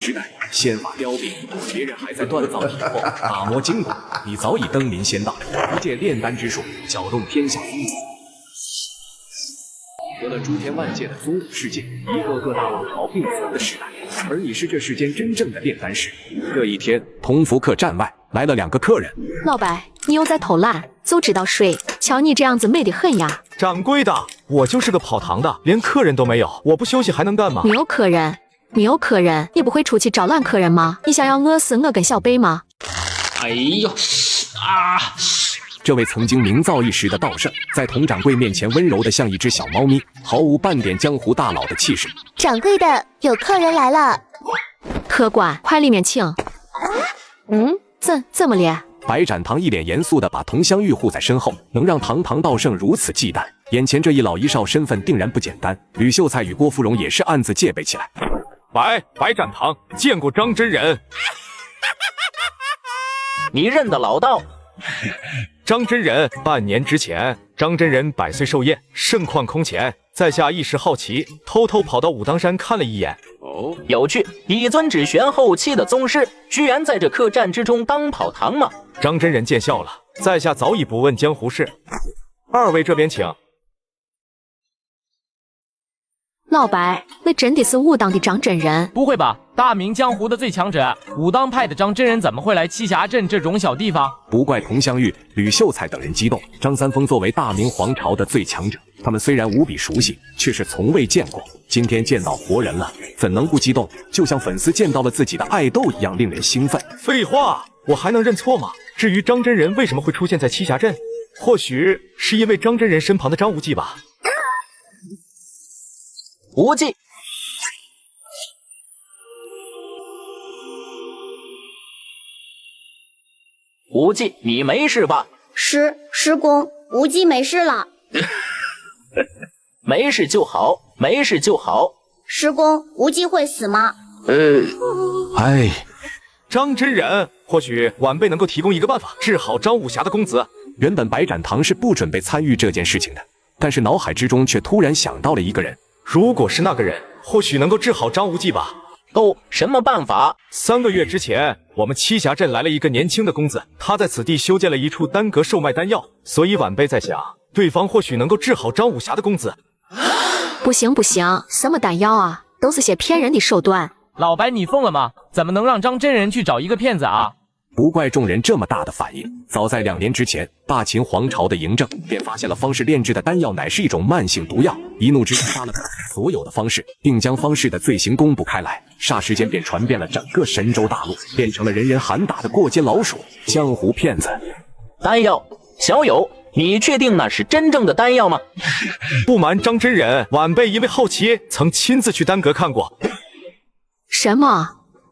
时代，仙法凋零，别人还在锻造体魄、打磨筋骨，你早已登临仙道，一借炼丹之术，搅动天下风云。得了诸天万界的宗武世界，一个个大王朝并存的时代，而你是这世间真正的炼丹师。这一天，同福客栈外来了2个客人。老白，你又在偷懒，就知道睡。瞧你这样子美得很呀。掌柜的，我就是个跑堂的，连客人都没有，我不休息还能干嘛？没有客人，没有客人，你不会出去招揽客人吗？你想要饿死我跟小贝吗？哎呦啊！这位曾经名噪一时的道圣，在佟掌柜面前温柔的像一只小猫咪，毫无半点江湖大佬的气势。掌柜的，有客人来了。客官，快里面请。怎么咧？白展堂一脸严肃地把同香玉护在身后，能让堂堂道圣如此忌惮，眼前这一老一少身份定然不简单。吕秀才与郭芙蓉也是暗自戒备起来。白展堂见过张真人。你认得老道？张真人，半年之前，张真人100岁寿宴，盛况空前，在下一时好奇，偷偷跑到武当山看了一眼。哦，有趣！一尊只玄后期的宗师，居然在这客栈之中当跑堂吗？张真人见笑了，在下早已不问江湖事。2位这边请。老白，那真的是武当的张真人？不会吧，大明江湖的最强者，武当派的张真人怎么会来栖霞镇这种小地方？不怪佟湘玉、吕秀才等人激动。张三丰作为大明皇朝的最强者，他们虽然无比熟悉，却是从未见过。今天见到活人了，怎能不激动？就像粉丝见到了自己的爱豆一样，令人兴奋。废话，我还能认错吗？至于张真人为什么会出现在栖霞镇，或许是因为张真人身旁的张无忌吧。无忌，无忌，你没事吧？师公，无忌没事了。没事就好，没事就好。师公，无忌会死吗？张真人，或许晚辈能够提供一个办法，治好张武侠的公子。原本白展堂是不准备参与这件事情的，但是脑海之中却突然想到了一个人。如果是那个人，或许能够治好张无忌吧。哦，什么办法？3个月之前，我们栖霞镇来了一个年轻的公子，他在此地修建了一处丹阁，售卖丹药，所以晚辈在想，对方或许能够治好张武侠的公子。不行，什么丹药啊，都是些骗人的手段。老白，你疯了吗？怎么能让张真人去找一个骗子啊？不怪众人这么大的反应。早在2年之前，大秦皇朝的嬴政便发现了方士炼制的丹药乃是一种慢性毒药，一怒之下杀了所有的方士，并将方士的罪行公布开来，霎时间便传遍了整个神州大陆，变成了人人喊打的过街老鼠、江湖骗子。丹药，小友，你确定那是真正的丹药吗？不瞒张真人，晚辈因为好奇，曾亲自去丹阁看过。什么？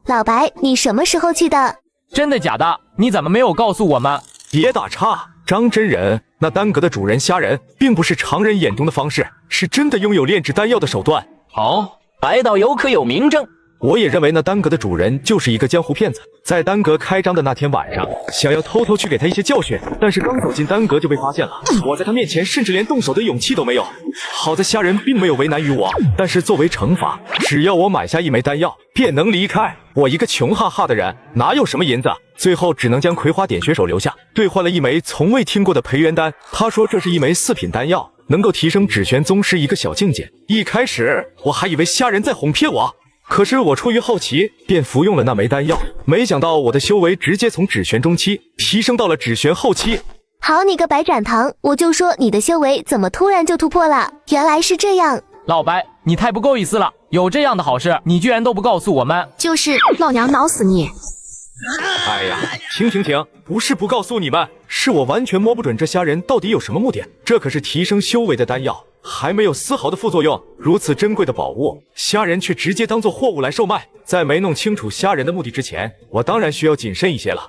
老白，你什么时候去的？真的假的？你怎么没有告诉我们？别打岔，张真人，那丹阁的主人虾仁，并不是常人眼中的方式，是真的拥有炼制丹药的手段。好，白道友可有明证？我也认为那丹阁的主人就是一个江湖骗子，在丹阁开张的那天晚上，想要偷偷去给他一些教训，但是刚走进丹阁就被发现了。我在他面前甚至连动手的勇气都没有。好在虾仁并没有为难于我，但是作为惩罚，只要我买下1枚丹药，便能离开。我一个穷哈哈的人，哪有什么银子？最后只能将葵花点穴手留下，兑换了1枚从未听过的培元丹。他说这是1枚4品丹药，能够提升指玄宗师一个小境界。一开始我还以为虾仁在哄骗我。可是我出于好奇，便服用了那枚丹药，没想到我的修为直接从指玄中期提升到了指玄后期。好你个白展堂，我就说你的修为怎么突然就突破了，原来是这样。老白，你太不够意思了，有这样的好事，你居然都不告诉我们。就是老娘挠死你！哎呀，停，不是不告诉你们，是我完全摸不准这虾仁到底有什么目的。这可是提升修为的丹药，还没有丝毫的副作用，如此珍贵的宝物，虾仁却直接当做货物来售卖。在没弄清楚虾仁的目的之前，我当然需要谨慎一些了。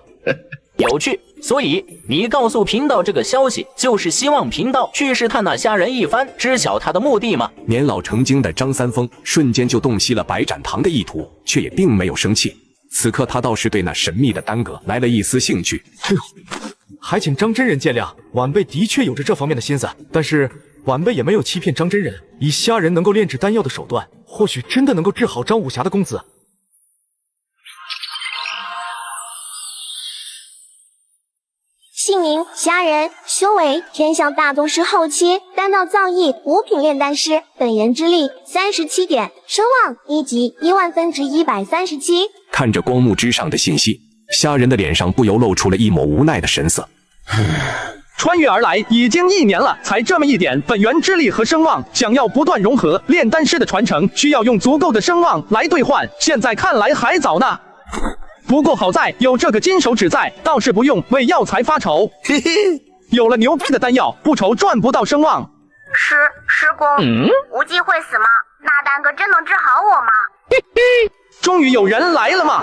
有趣，所以你告诉频道这个消息，就是希望频道去试探那虾仁一番，知晓他的目的吗？年老成精的张三丰瞬间就洞悉了白展堂的意图，却也并没有生气。此刻他倒是对那神秘的丹阁来了一丝兴趣。还请张真人见谅，晚辈的确有着这方面的心思，但是晚辈也没有欺骗张真人。以虾仁能够炼制丹药的手段，或许真的能够治好张武侠的公子。姓名：虾仁，修为天象大宗师后期，丹道造诣5品炼丹师，本源之力37点，声望1级10000分之137。看着光幕之上的信息，虾仁的脸上不由露出了一抹无奈的神色。穿越而来已经1年了，才这么一点本源之力和声望，想要不断融合炼丹师的传承，需要用足够的声望来兑换，现在看来还早呢。不过好在有这个金手指在，倒是不用为药材发愁。嘿嘿，有了牛逼的丹药，不愁赚不到声望。师公，无忌会死吗？那丹哥真能治好我吗？终于有人来了嘛！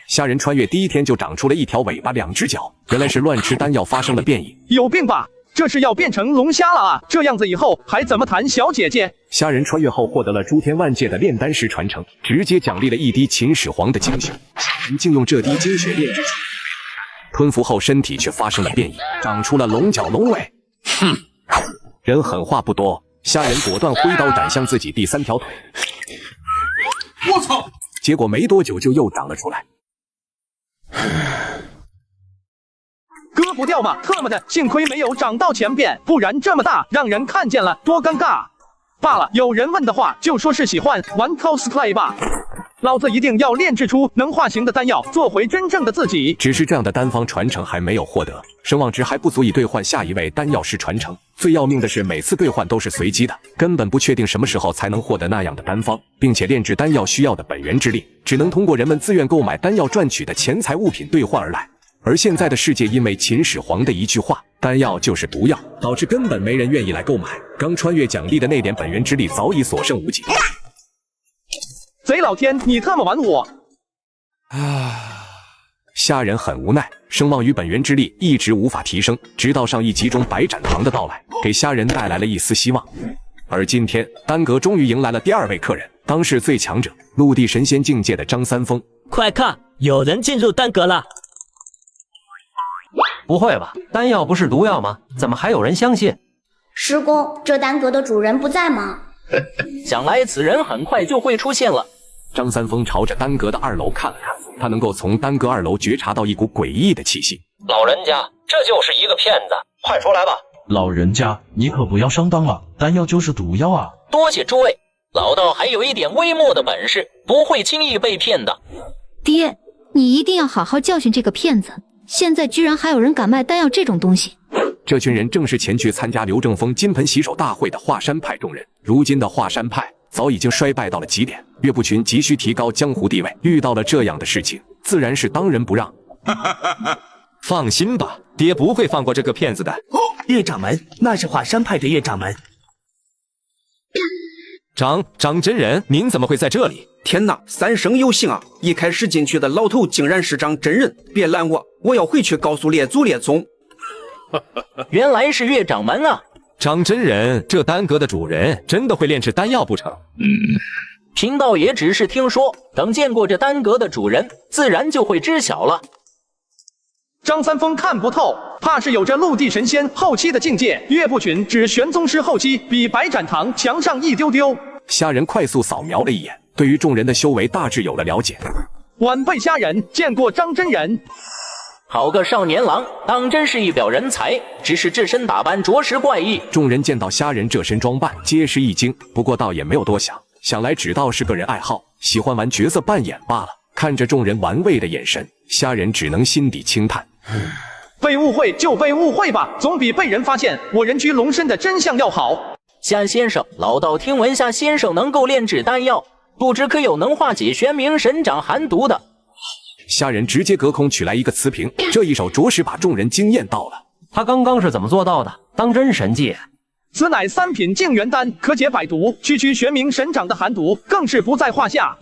虾仁穿越第一天就长出了一条尾巴、2只脚，原来是乱吃丹药发生了变异。有病吧？这是要变成龙虾了啊！这样子以后还怎么谈小姐姐？虾仁穿越后获得了诸天万界的炼丹师传承，直接奖励了1滴秦始皇的精血。虾仁竟用这滴精血炼制出吞服后，身体却发生了变异，长出了龙角龙尾。哼，人狠话不多，虾仁果断挥刀斩向自己第3条腿。我操！结果没多久就又长了出来。割不掉嘛，特么的，幸亏没有长到前边，不然这么大让人看见了多尴尬。罢了，有人问的话就说是喜欢玩 cosplay 吧。老子一定要炼制出能化形的丹药，做回真正的自己。只是这样的丹方传承还没有获得，声望值还不足以兑换下一位丹药师传承。最要命的是，每次兑换都是随机的，根本不确定什么时候才能获得那样的丹方，并且炼制丹药需要的本源之力，只能通过人们自愿购买丹药赚取的钱财物品兑换而来。而现在的世界，因为秦始皇的一句话“丹药就是毒药”，导致根本没人愿意来购买。刚穿越奖励的那点本源之力早已所剩无几。贼老天，你特么玩我！虾仁很无奈，声望与本源之力一直无法提升，直到上一集中白斩堂的到来，给虾仁带来了一丝希望。而今天，丹阁终于迎来了第2位客人，当世最强者，陆地神仙境界的张三丰。快看，有人进入丹阁了！不会吧？丹药不是毒药吗？怎么还有人相信？师公，这丹阁的主人不在吗？想来此人很快就会出现了。张三丰朝着丹阁的2楼看了看，他能够从丹阁2楼觉察到一股诡异的气息。老人家，这就是一个骗子，快出来吧！老人家，你可不要上当了，丹药就是毒药啊！多谢诸位，老道还有一点微末的本事，不会轻易被骗的。爹，你一定要好好教训这个骗子。现在居然还有人敢卖丹药这种东西！这群人正是前去参加刘正风金盆洗手大会的华山派众人。如今的华山派早已经衰败到了极点，岳不群急需提高江湖地位，遇到了这样的事情，自然是当仁不让。放心吧，爹不会放过这个骗子的。叶掌门，那是华山派的叶掌门。张真人，您怎么会在这里？天哪，三生有幸啊！一开始进去的老头竟然是张真人，别拦我，我要回去告诉列祖列宗。原来是岳掌门啊！张真人，这丹阁的主人真的会炼制丹药不成？贫道也只是听说，等见过这丹阁的主人，自然就会知晓了。张三丰看不透，怕是有着陆地神仙后期的境界。岳不群只玄宗师后期，比白斩堂强上一丢丢。虾仁快速扫描了一眼，对于众人的修为大致有了了解。晚辈虾仁见过张真人。好个少年郎，当真是一表人才，只是这身打扮着实怪异。众人见到虾仁这身装扮，皆是一惊，不过倒也没有多想，想来只道是个人爱好，喜欢玩角色扮演罢了。看着众人玩味的眼神，虾仁只能心底轻叹。被误会就被误会吧，总比被人发现我人居龙身的真相要好。夏先生，老道听闻夏先生能够炼制丹药，不知可有能化解玄冥神掌寒毒的？虾仁直接隔空取来一个瓷瓶，这一手着实把众人惊艳到了。他刚刚是怎么做到的？当真神迹！此乃3品净元丹，可解百毒，区玄冥神掌的寒毒更是不在话下。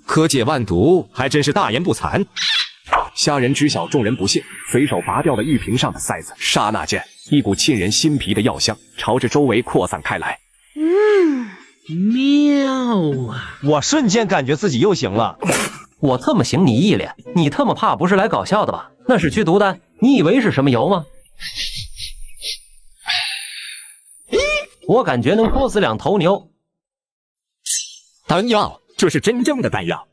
可解万毒，还真是大言不惭。虾仁知晓众人不信，随手拔掉了玉瓶上的塞子，刹那间，一股沁人心脾的药香朝着周围扩散开来。妙啊！我瞬间感觉自己又行了。我特么行你一脸，你特么怕不是来搞笑的吧？那是驱毒丹，你以为是什么油吗？我感觉能拖死2头牛。丹药，这是真正的丹药。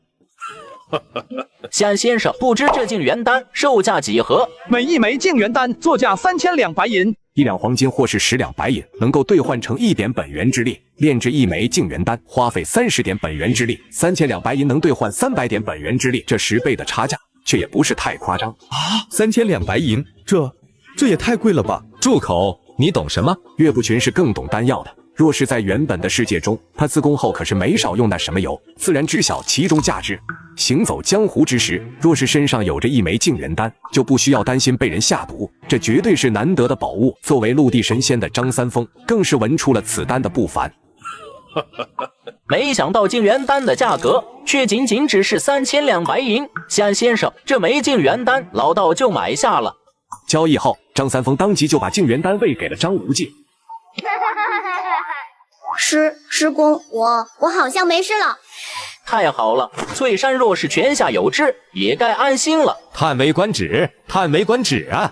夏先生，不知这净元丹售价几何？每一枚净元丹作价3000两白银，1两黄金或是10两白银，能够兑换成1点本元之力。炼制1枚净元丹，花费30点本元之力，3000两白银能兑换300点本元之力，这10倍的差价，却也不是太夸张啊！3000两白银，这也太贵了吧！住口！你懂什么？岳不群是更懂丹药的。若是在原本的世界中，他自宫后可是没少用那什么油，自然知晓其中价值。行走江湖之时，若是身上有着1枚净元丹，就不需要担心被人下毒，这绝对是难得的宝物。作为陆地神仙的张三丰，更是闻出了此丹的不凡。没想到净元丹的价格却仅只是3000两白银。夏先生，这枚净元丹老道就买下了。交易后，张三丰当即就把净元丹喂给了张无忌。师公，我好像没事了。太好了，翠山若是泉下有知，也该安心了。叹为观止，叹为观止啊！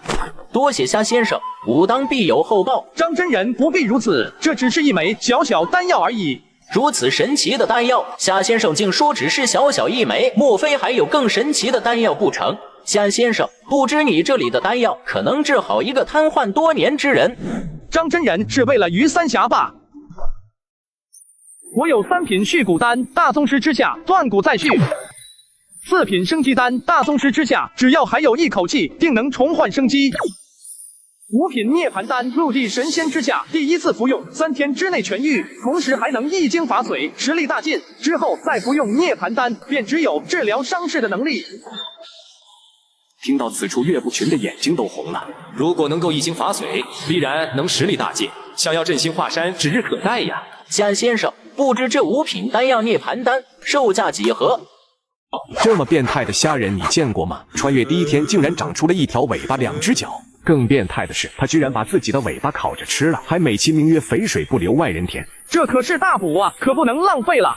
多谢夏先生，武当必有后报。张真人不必如此，这只是一枚小小丹药而已。如此神奇的丹药，夏先生竟说只是小小一枚，莫非还有更神奇的丹药不成？夏先生，不知你这里的丹药可能治好一个瘫痪多年之人？张真人是为了于三峡罢。我有3品续骨丹，大宗师之下断骨再续；4品生机丹，大宗师之下只要还有一口气，定能重焕生机；5品涅槃丹，陆地神仙之下第一次服用，3天之内痊愈，同时还能一经法髓，实力大进。之后再服用涅槃丹，便只有治疗伤势的能力。听到此处，岳不群的眼睛都红了。如果能够一经法髓，必然能实力大进，想要振兴华山指日可待呀！夏先生，不知这5品丹药涅槃丹售价几何？这么变态的虾仁你见过吗？穿越第1天竟然长出了1条尾巴2只脚，更变态的是，他居然把自己的尾巴烤着吃了，还美其名曰肥水不流外人田。这可是大补啊，可不能浪费了。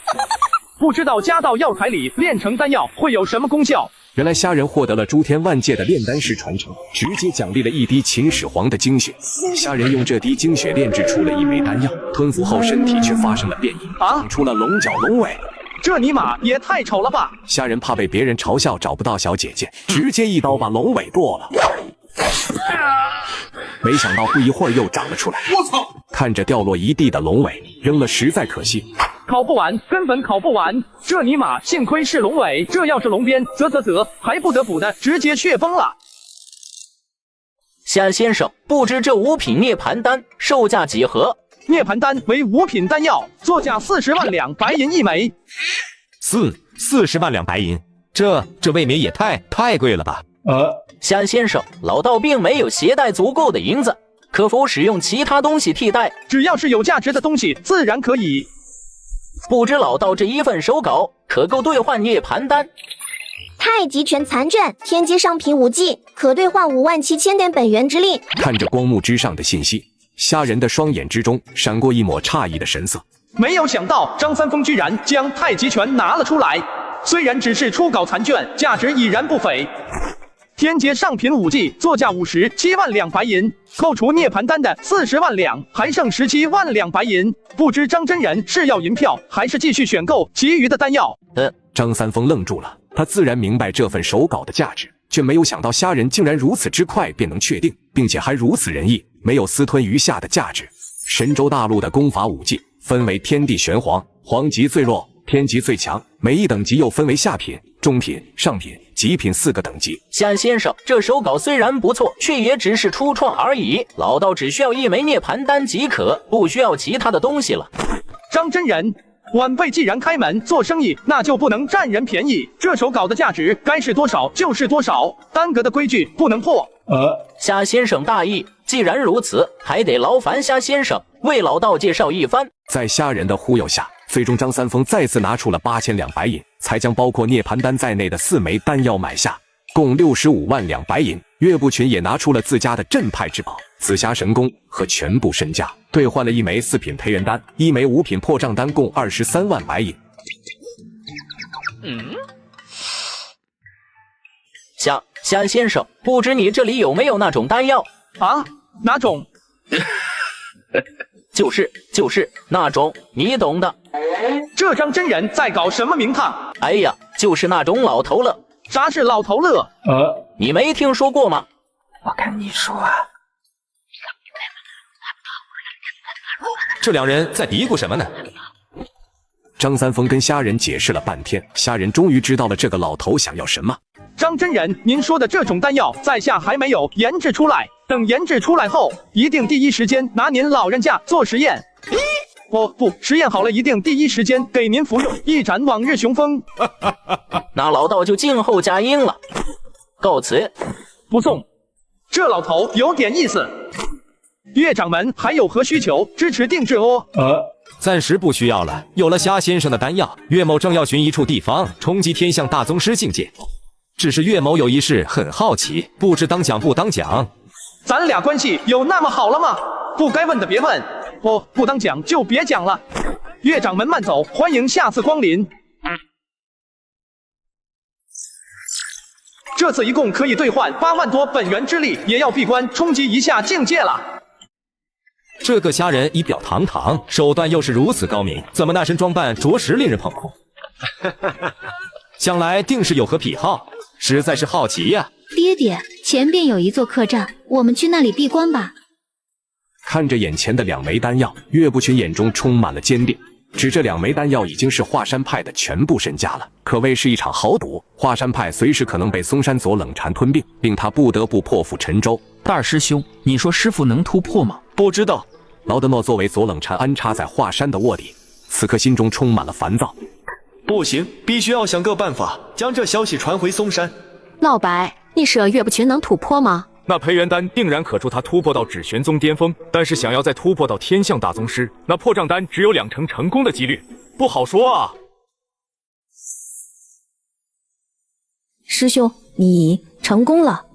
不知道加到药材里炼成丹药会有什么功效？原来虾仁获得了诸天万界的炼丹师传承，直接奖励了1滴秦始皇的精血。虾仁用这滴精血炼制出了1枚丹药，吞服后身体却发生了变异，长出了龙角龙尾。这尼玛也太丑了吧！虾仁怕被别人嘲笑找不到小姐姐，直接一刀把龙尾剁了。没想到不一会儿又长了出来。我操！看着掉落一地的龙尾，扔了实在可惜。烤不完，根本烤不完。这尼玛，幸亏是龙尾，这要是龙鞭，啧，还不得补的直接血崩了。夏先生，不知这5品涅槃丹售价几何？涅槃丹为5品丹药，作价40万两白银1枚。40万两白银，这未免也太贵了吧？夏先生，老道并没有携带足够的银子，可否使用其他东西替代？只要是有价值的东西，自然可以。不知老道这一份手稿可够兑换涅槃丹？太极拳残卷，天阶上品武技，可兑换57000点本元之力。看着光幕之上的信息，虾仁的双眼之中闪过一抹诧异的神色。没有想到张三丰居然将太极拳拿了出来，虽然只是初稿残卷，价值已然不菲。天阶上品武技作价57万两白银，扣除涅槃丹的40万两，还剩17万两白银。不知张真人是要银票，还是继续选购其余的丹药？张三丰愣住了，他自然明白这份手稿的价值，却没有想到虾仁竟然如此之快便能确定，并且还如此仁义，没有私吞余下的价值。神州大陆的功法武技分为天地玄黄，黄级最弱，天级最强，每一等级又分为下品、中品、上品、极品4个等级。夏先生，这手稿虽然不错，却也只是初创而已。老道只需要1枚涅槃丹即可，不需要其他的东西了。张真人，晚辈既然开门做生意，那就不能占人便宜。这手稿的价值该是多少就是多少，单格的规矩不能破。夏先生大义，既然如此，还得劳烦夏先生为老道介绍一番。在虾仁的忽悠下，最终张三丰再次拿出了8000两白银，才将包括涅槃丹在内的4枚丹药买下，共65万两白银。岳不群也拿出了自家的镇派之宝紫霞神功和全部身家，兑换了1枚4品培元丹，1枚5品破障丹，共23万白银。夏先生，不知你这里有没有那种丹药？啊？哪种？就是那种，你懂的。这张真人在搞什么名堂？哎呀，就是那种老头乐。啥是老头乐？你没听说过吗？我跟你说啊，这两人在嘀咕什么呢？张三丰跟虾仁解释了半天，虾仁终于知道了这个老头想要什么。张真人，您说的这种丹药在下还没有研制出来，等研制出来后，一定第一时间拿您老人家做实验。不，实验好了，一定第一时间给您服用，一展往日雄风。那老道就静候佳音了。告辞。不送，这老头有点意思。岳掌门还有何需求？支持定制哦。暂时不需要了。有了虾先生的丹药，岳某正要寻一处地方冲击天象大宗师境界。只是岳某有一事很好奇，不知当讲不当讲。咱俩关系有那么好了吗？不该问的别问，不当讲就别讲了。岳掌门慢走，欢迎下次光临。这次一共可以兑换8万多本源之力，也要闭关冲击一下境界了。这个虾仁仪表堂堂，手段又是如此高明，怎么那身装扮着实令人捧腹？想来定是有何癖好，实在是好奇呀。爹爹，前边有一座客栈，我们去那里闭关吧。看着眼前的2枚丹药，岳不群眼中充满了坚定。只这2枚丹药已经是华山派的全部身家了，可谓是一场豪赌。华山派随时可能被嵩山左冷禅吞并，令他不得不破釜沉舟。大师兄，你说师傅能突破吗？不知道。劳德诺作为左冷禅安插在华山的卧底，此刻心中充满了烦躁。不行，必须要想个办法将这消息传回嵩山。老白，你说岳不群能突破吗？那培元丹定然可助他突破到指玄宗巅峰，但是想要再突破到天象大宗师，那破障丹只有2成成功的几率，不好说啊。师兄，你成功了。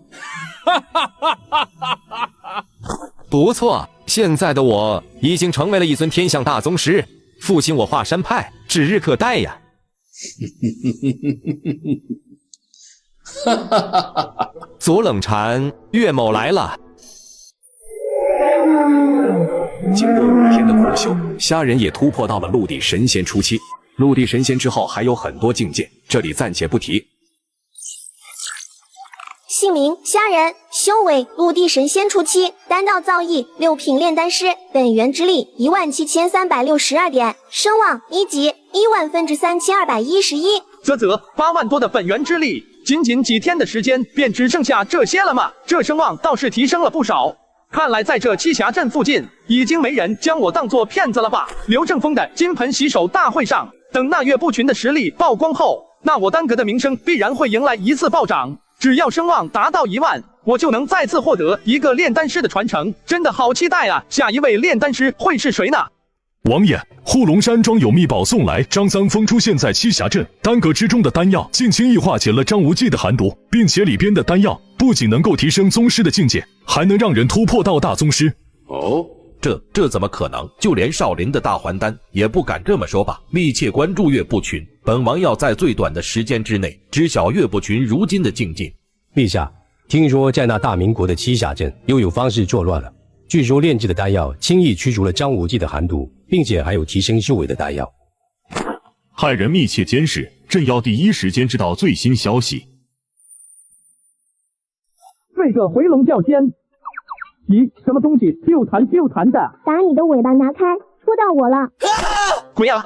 不错，现在的我已经成为了一尊天象大宗师，复兴我华山派指日可待呀。左冷禅，岳某来了。经过5天的苦修，虾仁也突破到了陆地神仙初期。陆地神仙之后还有很多境界，这里暂且不提。姓名虾仁，修为陆地神仙初期，丹道造诣6品炼丹师，本源之力17362点，声望1级13211。8万多的本源之力，仅几天的时间便只剩下这些了吗？这声望倒是提升了不少。看来在这栖霞镇附近，已经没人将我当作骗子了吧？刘正风的金盆洗手大会上，等那岳不群的实力曝光后，那我丹阁的名声必然会迎来一次暴涨。只要声望达到1万，我就能再次获得一个炼丹师的传承，真的好期待啊！下一位炼丹师会是谁呢？王爷，护龙山庄有秘宝送来。张三丰出现在栖霞镇，丹阁之中的丹药竟轻易化解了张无忌的寒毒，并且里边的丹药不仅能够提升宗师的境界，还能让人突破到大宗师。哦，这怎么可能？就连少林的大还丹也不敢这么说吧？密切关注岳不群，本王要在最短的时间之内知晓岳不群如今的境界。陛下，听说在那大明国的栖霞镇又有方士作乱了。据说炼制的丹药轻易驱逐了张无忌的寒毒，并且还有提升修为的丹药。派人密切监视，朕要第一时间知道最新消息。这个回笼觉仙，咦，什么东西又弹的？把你的尾巴拿开，戳到我了！鬼啊！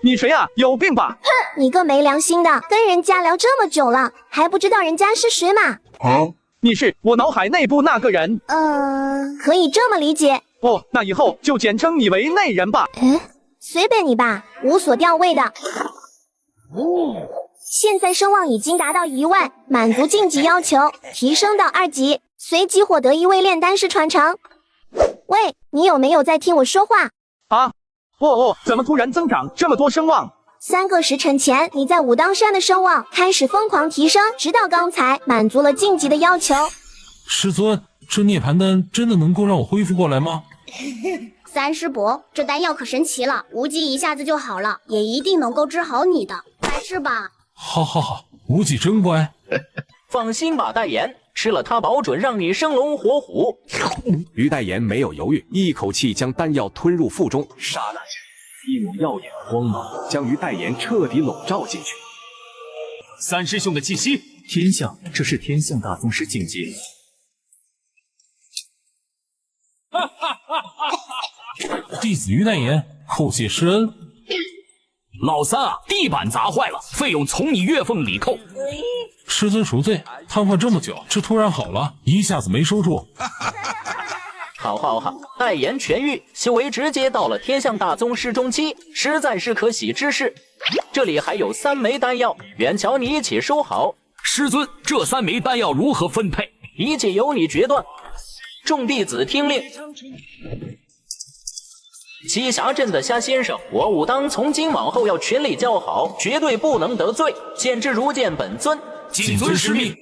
你谁啊？有病吧？哼，你个没良心的，跟人家聊这么久了，还不知道人家是谁吗？你是我脑海内部那个人？可以这么理解。哦，那以后就简称你为内人吧。随便你吧，无所调位的。现在声望已经达到1万，满足晋级要求，提升到2级，随即获得1位炼丹师传承。喂，你有没有在听我说话？啊？怎么突然增长这么多声望？3个时辰前，你在武当山的声望开始疯狂提升，直到刚才满足了晋级的要求。师尊，这涅槃丹真的能够让我恢复过来吗？三师伯，这丹药可神奇了，无忌一下子就好了，也一定能够治好你的，来试吧。好，无忌真乖。放心吧，代言，吃了它保准让你生龙活虎。于代言没有犹豫，一口气将丹药吞入腹中，刹那间，一抹耀眼的光芒将于代言彻底笼罩进去。三师兄的气息。天象，这是天象大宗师境界。弟子于难言，叩谢师恩。老三啊，地板砸坏了，费用从你月俸里扣。师尊赎罪，瘫痪这么久，这突然好了，一下子没收住。好，代言痊愈，修为直接到了天象大宗师中期，实在是可喜之事。这里还有3枚丹药，远瞧你一起收好。师尊，这3枚丹药如何分配？一切由你决断。众弟子听令。栖霞镇的虾先生，我武当从今往后要全力交好，绝对不能得罪，简直如见本尊。谨遵师命。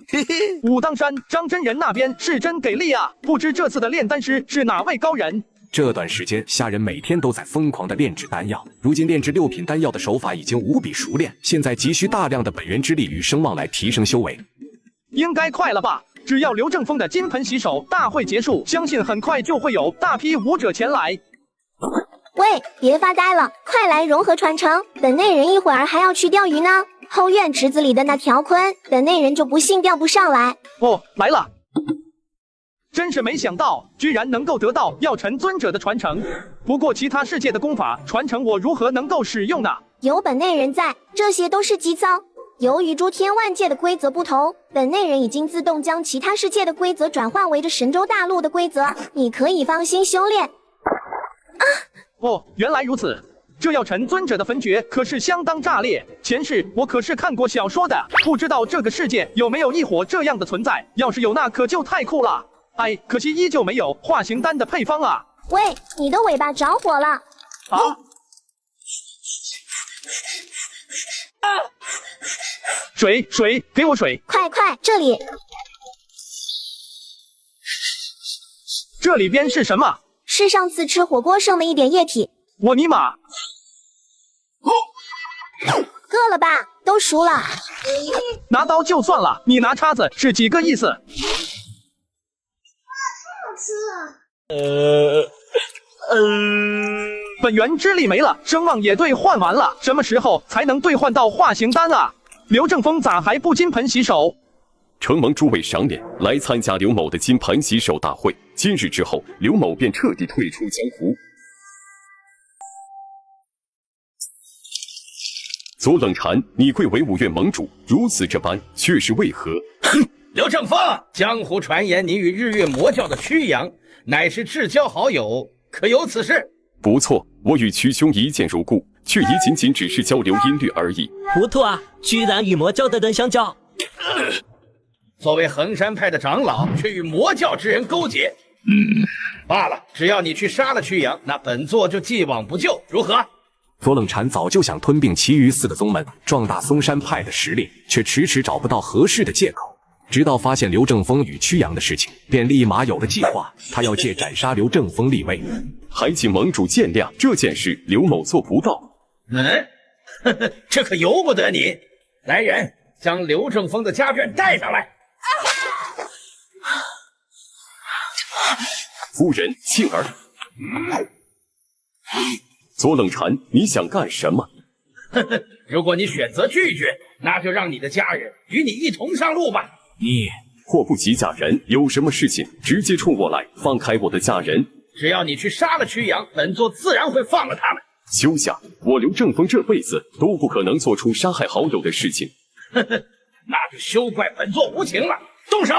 嘿嘿，武当山张真人那边是真给力啊！不知这次的炼丹师是哪位高人？这段时间，虾人每天都在疯狂的炼制丹药。如今炼制6品丹药的手法已经无比熟练，现在急需大量的本源之力与声望来提升修为。应该快了吧？只要刘正风的金盆洗手大会结束，相信很快就会有大批武者前来。喂，别发呆了，快来融合传承！本内人一会儿还要去钓鱼呢。后院池子里的那条鲲，本内人就不信钓不上来。哦，来了！真是没想到，居然能够得到药尘尊者的传承。不过其他世界的功法传承，我如何能够使用呢？有本内人在，这些都是基操。由于诸天万界的规则不同，本内人已经自动将其他世界的规则转换为这神州大陆的规则，你可以放心修炼。哦，原来如此。这药尘尊者的焚诀可是相当炸裂，前世我可是看过小说的，不知道这个世界有没有异火这样的存在，要是有那可就太酷了。哎，可惜依旧没有化形丹的配方啊。喂，你的尾巴着火了。啊！水，给我水！快，这里。这里边是什么？是上次吃火锅剩的一点液体。我尼玛！够了吧，都熟了。拿刀就算了，你拿叉子是几个意思？本源之力没了，声望也兑换完了，什么时候才能兑换到化形丹啊？刘正风咋还不金盆洗手？承蒙诸位赏脸，来参加刘某的金盆洗手大会。今日之后，刘某便彻底退出江湖。左冷禅，你贵为5岳盟主，如此这般，却是为何？哼！刘正风，江湖传言你与日月魔教的曲阳乃是至交好友，可有此事？不错，我与曲兄一见如故，却也仅只是交流音律而已。糊涂啊！居然与魔教的人相交。作为衡山派的长老，却与魔教之人勾结。罢了，只要你去杀了曲阳，那本座就既往不咎，如何？左冷禅早就想吞并其余4个宗门，壮大嵩山派的实力，却迟迟找不到合适的借口。直到发现刘正风与曲阳的事情，便立马有了计划。他要借斩杀刘正风立威。还请盟主见谅，这件事刘某做不到。这可由不得你。来人，将刘正风的家眷带上来。夫人，庆儿。左冷禅，你想干什么？如果你选择拒绝，那就让你的家人与你一同上路吧。你祸不及家人，有什么事情直接冲我来，放开我的家人。只要你去杀了曲阳，本座自然会放了他们。休想！我刘正风这辈子都不可能做出杀害好友的事情。那就休怪本座无情了。动手！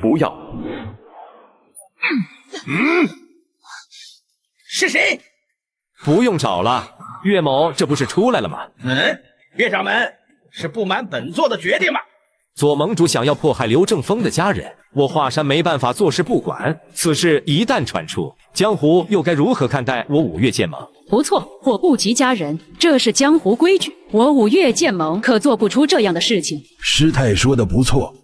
不要。是谁？不用找了，岳某这不是出来了吗？岳掌门是不满本座的决定吗？左盟主想要迫害刘正风的家人，我华山没办法坐视不管。此事一旦传出，江湖又该如何看待我5岳剑盟？不错，祸不及家人，这是江湖规矩。我5岳剑盟可做不出这样的事情。师太说的不错。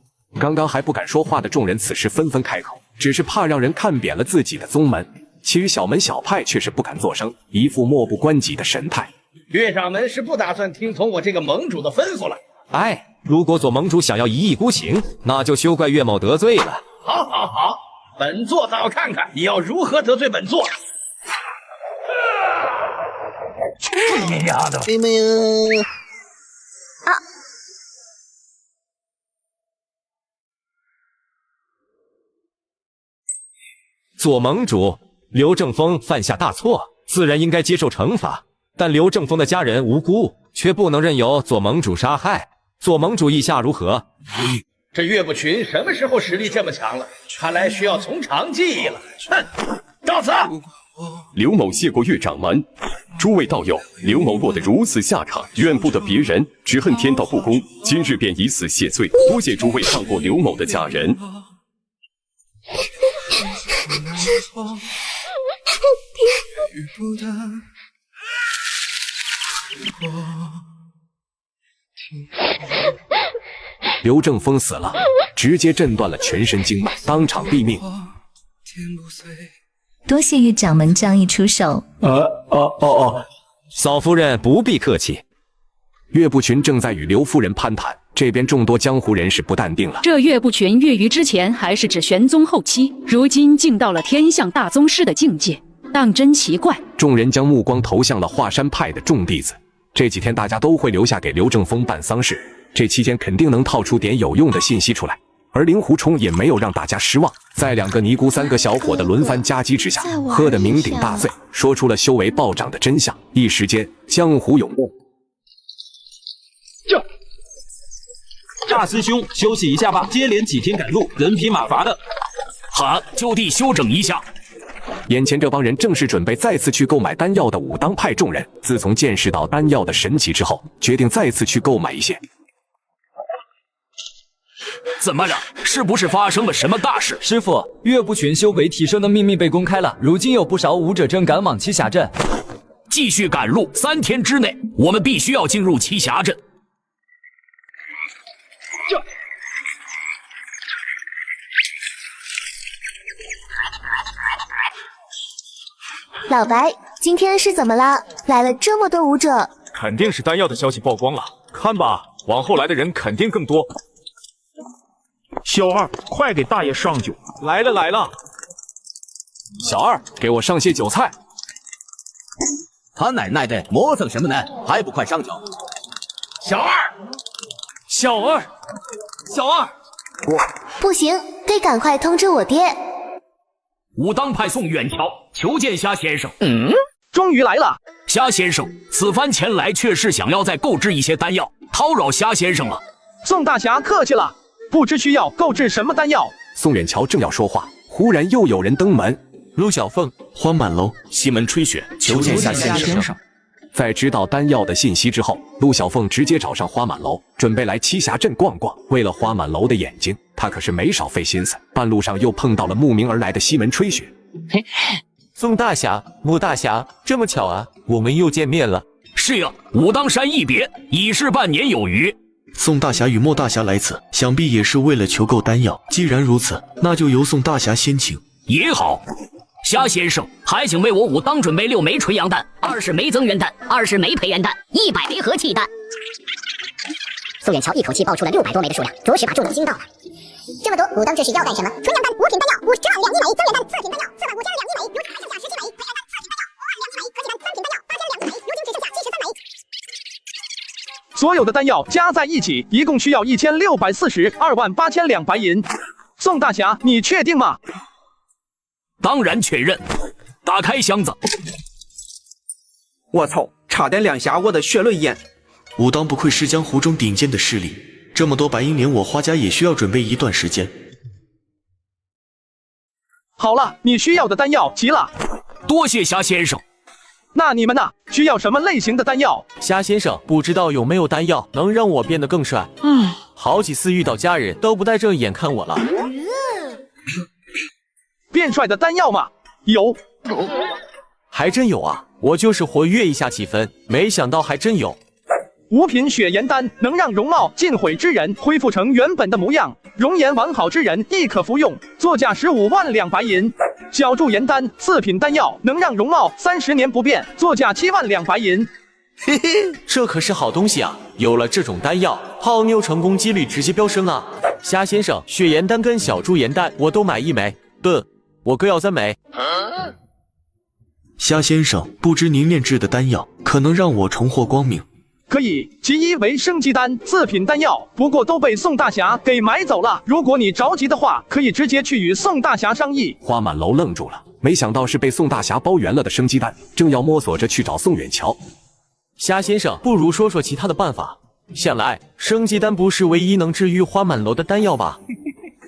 刚刚还不敢说话的众人，此时纷纷开口，只是怕让人看扁了自己的宗门。其余小门小派却是不敢作声，一副漠不关己的神态。岳掌门是不打算听从我这个盟主的吩咐了。哎，如果左盟主想要一意孤行，那就休怪岳某得罪了。好，本座倒要看看你要如何得罪本座。去你丫的！左盟主刘正风犯下大错，自然应该接受惩罚。但刘正风的家人无辜，却不能任由左盟主杀害。左盟主意下如何？这岳不群什么时候实力这么强了？看来需要从长计议了。哼，到此。刘某谢过岳掌门，诸位道友，刘某落得如此下场，怨不得别人，只恨天道不公，今日便以死谢罪。多谢诸位放过刘某的家人。刘正风死了，直接震断了全身经脉，当场毙命。多谢岳掌门仗义出手。嫂夫人不必客气。岳不群正在与刘夫人攀谈，这边众多江湖人士不淡定了。这岳不群越狱之前还是指玄宗后期，如今竟到了天象大宗师的境界，当真奇怪。众人将目光投向了华山派的众弟子。这几天大家都会留下给刘正风办丧事，这期间肯定能套出点有用的信息出来。而令狐冲也没有让大家失望，在2个尼姑3个小伙的轮番夹击之下，喝得酩酊大醉，说出了修为暴涨的真相。一时间，江湖涌动。大师兄，休息一下吧，接连几天赶路，人疲马乏的。好，就地休整一下。眼前这帮人正是准备再次去购买丹药的武当派众人。自从见识到丹药的神奇之后，决定再次去购买一些。怎么了？是不是发生了什么大事？师傅，岳不群修为提升的秘密被公开了，如今有不少武者正赶往栖霞镇。继续赶路，3天之内，我们必须要进入栖霞镇。老白，今天是怎么了？来了这么多武者，肯定是丹药的消息曝光了。看吧，往后来的人肯定更多。小二，快给大爷上酒！来了来了。小二，给我上些酒菜。他奶奶的，磨蹭什么呢？还不快上酒！小二，小二，小二，不行，得赶快通知我爹。武当派宋远桥求见虾先生。终于来了。虾先生，此番前来却是想要再购置一些丹药，叨扰虾先生了。宋大侠客气了，不知需要购置什么丹药。宋远桥正要说话，忽然又有人登门。陆小凤，花满楼西门吹雪求见虾先生。在知道丹药的信息之后，陆小凤直接找上花满楼，准备来栖霞镇逛逛。为了花满楼的眼睛，她可是没少费心思。半路上又碰到了慕名而来的西门吹雪。宋大侠，穆大侠，这么巧啊，我们又见面了。是呀，武当山一别，已是半年有余。宋大侠与莫大侠来此，想必也是为了求购丹药。既然如此，那就由宋大侠先请。也好。虾先生，还请为我武当准备6枚纯阳丹、20枚增元丹、20枚培元丹、100枚和气丹。宋远桥一口气爆出了600多枚的数量，着实把众人惊到了。这么多，武当这是要干什么？纯阳丹5品丹药50万2亿枚，增元丹4品丹药4万5加2亿枚，如今还剩下17枚，培元丹4品丹药5万2亿枚，和气丹3品丹药8千2亿枚，如今只剩下73枚。所有的丹药加在一起，一共需要1642万8200银。宋大侠，你确定吗？当然确认。打开箱子。我操，差点两下我的血轮眼。武当不愧是江湖中顶尖的势力，这么多白银连我花家也需要准备一段时间。好了，你需要的丹药齐了。多谢虾先生。那你们呢？需要什么类型的丹药？虾先生，不知道有没有丹药能让我变得更帅？好几次遇到家人都不带正眼看我了。变帅的丹药吗？有，还真有啊！我就是活跃一下气氛，没想到还真有。5品血颜丹能让容貌尽毁之人恢复成原本的模样，容颜完好之人亦可服用，作价15万2白银。小柱颜丹4品丹药能让容貌30年不变，作价7万2白银。嘿嘿，这可是好东西啊！有了这种丹药，泡妞成功几率直接飙升啊！虾先生，血颜丹跟小柱颜丹我都买1枚，不，我各要3枚。虾先生，不知您炼制的丹药可能让我重获光明？可以，其一为升级丹，4品丹药，不过都被宋大侠给买走了。如果你着急的话，可以直接去与宋大侠商议。花满楼愣住了，没想到是被宋大侠包圆了的生鸡丹，正要摸索着去找宋远桥。虾先生，不如说说其他的办法。想来生鸡丹不是唯一能治愈花满楼的丹药吧？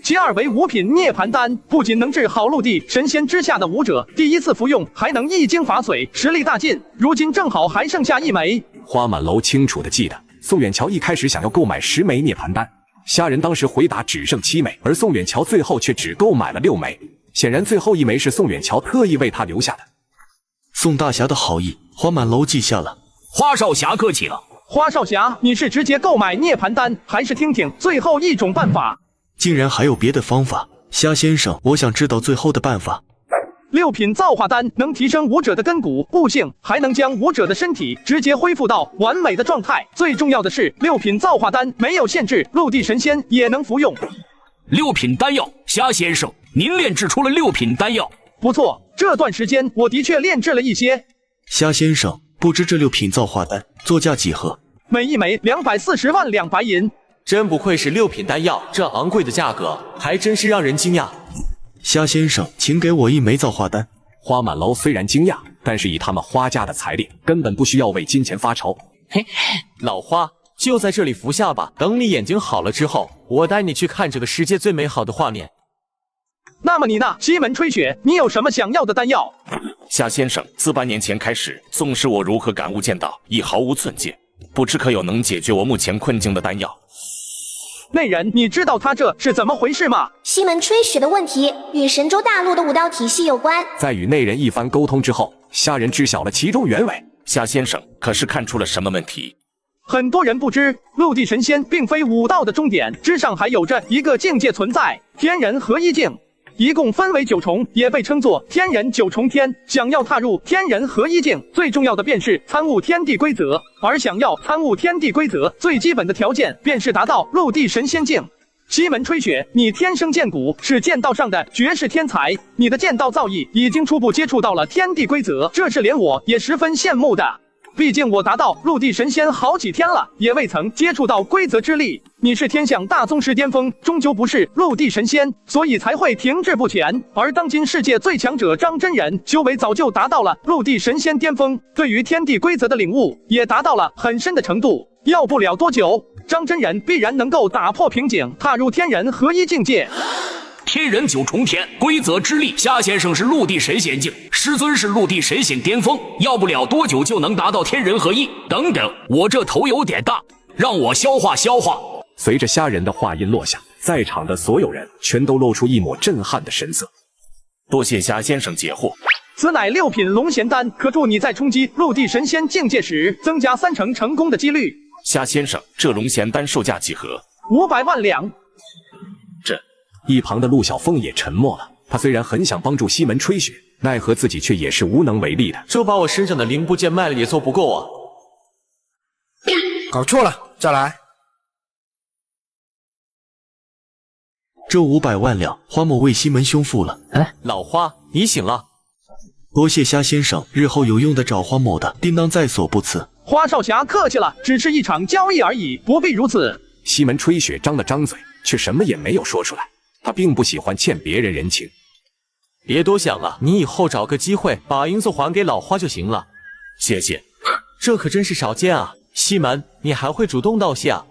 其二为5品涅槃丹，不仅能治好陆地神仙之下的武者，第一次服用还能一经法髓，实力大进。如今正好还剩下1枚。花满楼清楚地记得，宋远桥一开始想要购买10枚涅槃丹，虾人当时回答只剩7枚，而宋远桥最后却只购买了6枚。显然最后1枚是宋远桥特意为他留下的。宋大侠的好意，花满楼记下了。花少侠客气了。花少侠，你是直接购买涅槃丹，还是听听最后一种办法？竟然还有别的方法，虾先生，我想知道最后的办法。6品造化丹能提升武者的根骨悟性，还能将武者的身体直接恢复到完美的状态。最重要的是，6品造化丹没有限制，陆地神仙也能服用。6品丹药，虾先生，您炼制出了6品丹药，不错，这段时间我的确炼制了一些。虾先生，不知这6品造化丹作价几何？每一枚240万两白银。真不愧是6品丹药，这昂贵的价格还真是让人惊讶。虾先生，请给我1枚造化丹。花满楼虽然惊讶，但是以他们花家的财力，根本不需要为金钱发愁。嘿，老花，就在这里服下吧。等你眼睛好了之后，我带你去看这个世界最美好的画面。那么你呢，西门吹雪，你有什么想要的丹药？夏先生，自8年前开始，纵使我如何感悟剑道，亦毫无寸进。不知可有能解决我目前困境的丹药？内人，你知道他这是怎么回事吗？西门吹雪的问题与神州大陆的武道体系有关。在与内人一番沟通之后，虾人知晓了其中原委。夏先生，可是看出了什么问题？很多人不知，陆地神仙并非武道的终点，之上还有着一个境界存在——天人合一境。一共分为9重，也被称作天人9重天。想要踏入天人合一境，最重要的便是参悟天地规则。而想要参悟天地规则，最基本的条件便是达到陆地神仙境。西门吹雪，你天生剑骨，是剑道上的绝世天才，你的剑道造诣已经初步接触到了天地规则，这是连我也十分羡慕的。毕竟我达到陆地神仙好几天了，也未曾接触到规则之力。你是天象大宗师巅峰，终究不是陆地神仙，所以才会停滞不前。而当今世界最强者张真人，修为早就达到了陆地神仙巅峰，对于天地规则的领悟也达到了很深的程度。要不了多久，张真人必然能够打破瓶颈，踏入天人合一境界。天人9重天，规则之力，夏先生是陆地神仙境，师尊是陆地神仙巅峰，要不了多久就能达到天人合一。等等，我这头有点大，让我消化消化。随着虾人的话音落下，在场的所有人全都露出一抹震撼的神色。多谢夏先生解惑。此乃6品龙涎丹，可助你在冲击陆地神仙境界时增加3成成功的几率。夏先生，这龙涎丹售价几何？500万两。一旁的陆小凤也沉默了。他虽然很想帮助西门吹雪，奈何自己却也是无能为力的。就把我身上的零部件卖了也做不够啊！搞错了，再来。这500万两，花某为西门兄付了。哎，老花，你醒了。多谢虾先生，日后有用的找花某的，定当在所不辞。花少侠客气了，只是一场交易而已，不必如此。西门吹雪张了张嘴，却什么也没有说出来。他并不喜欢欠别人人情。别多想了，你以后找个机会把银子还给老花就行了。谢谢。这可真是少见啊！西门，你还会主动道谢啊？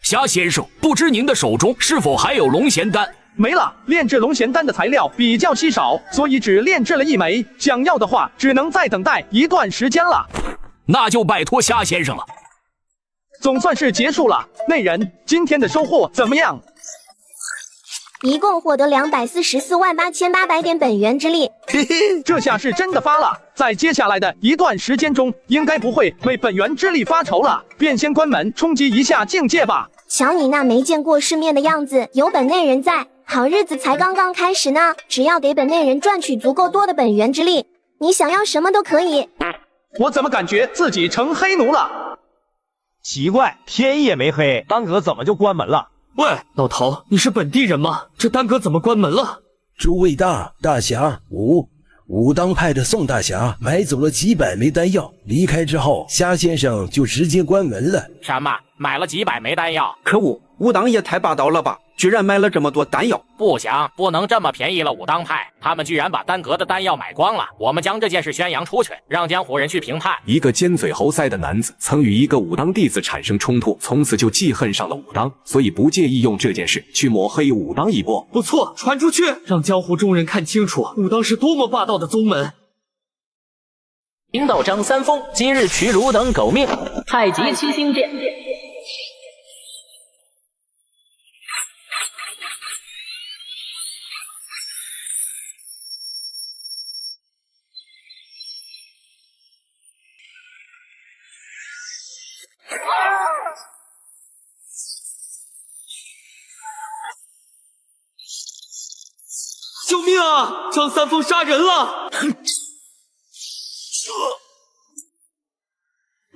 虾先生，不知您的手中是否还有龙涎丹？没了，炼制龙涎丹的材料比较稀少，所以只炼制了1枚。想要的话，只能再等待一段时间了。那就拜托虾先生了。总算是结束了。内人，今天的收获怎么样？一共获得244万8800点本源之力。嘿嘿，这下是真的发了。在接下来的一段时间中，应该不会为本源之力发愁了，便先关门冲击一下境界吧。瞧你那没见过世面的样子，有本内人在，好日子才刚刚开始呢。只要给本内人赚取足够多的本源之力，你想要什么都可以。我怎么感觉自己成黑奴了？奇怪，天也没黑，丹阁怎么就关门了？喂，老头，你是本地人吗？这丹阁怎么关门了？诸位大侠，武当派的宋大侠买走了几百枚丹药，离开之后，虾先生就直接关门了。什么？买了几百枚丹药？可恶，武当也太霸道了吧！居然买了这么多丹药！不行，不能这么便宜了武当派，他们居然把丹阁的丹药买光了。我们将这件事宣扬出去，让江湖人去评判。一个尖嘴猴腮的男子曾与一个武当弟子产生冲突，从此就记恨上了武当，所以不介意用这件事去抹黑武当一波。不错，传出去，让江湖中人看清楚武当是多么霸道的宗门。领导张三丰今日取汝等狗命，太极七星剑。救命啊！张三丰杀人了！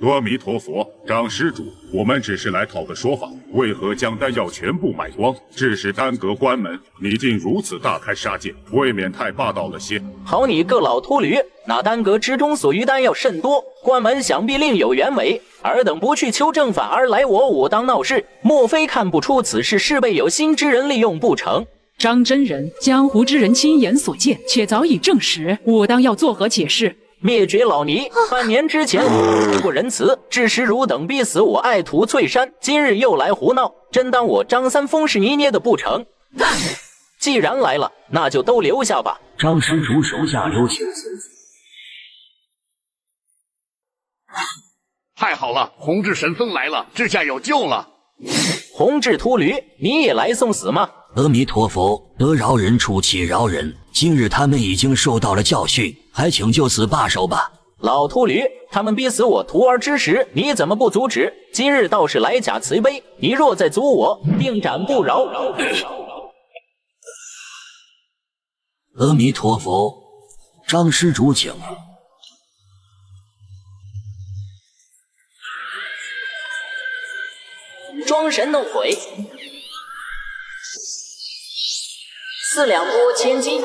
阿弥陀佛，张施主，我们只是来讨个说法，为何将丹药全部买光，致使丹阁关门？你竟如此大开杀戒，未免太霸道了些。好你个老秃驴，那丹阁之中所余丹药甚多，关门想必另有原委。尔等不去求证，反而来我武当闹事，莫非看不出此事是被有心之人利用不成？张真人，江湖之人亲眼所见，却早已证实，武当要作何解释？灭绝老尼，半年之前不仁慈，致使汝等逼死我爱徒翠山，今日又来胡闹，真当我张三丰是泥捏的不成？既然来了，那就都留下吧。张施主手下留情。太好了，弘治神风来了，这下有救了。弘治秃驴，你也来送死吗？阿弥陀佛，得饶人处且饶人。今日他们已经受到了教训，还请就此罢手吧。老秃驴，他们逼死我徒儿之时，你怎么不阻止？今日倒是来假慈悲，你若再阻我，定斩不饶。阿弥陀佛，张施主请。装神弄鬼，4两拨千斤。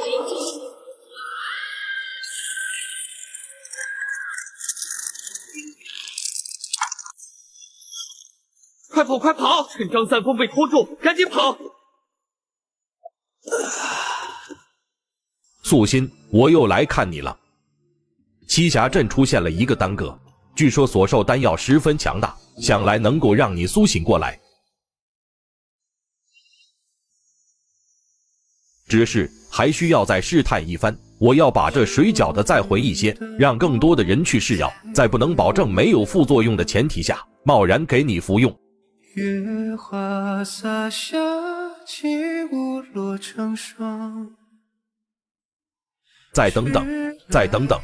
快跑快跑！趁张三丰被拖住，赶紧跑！素心，我又来看你了。栖霞镇出现了一个丹阁，据说所售丹药十分强大，想来能够让你苏醒过来。只是还需要再试探一番，我要把这水饺的再回一些，让更多的人去试药，在不能保证没有副作用的前提下，贸然给你服用。月华洒下，起舞落成霜。再等等，再等等，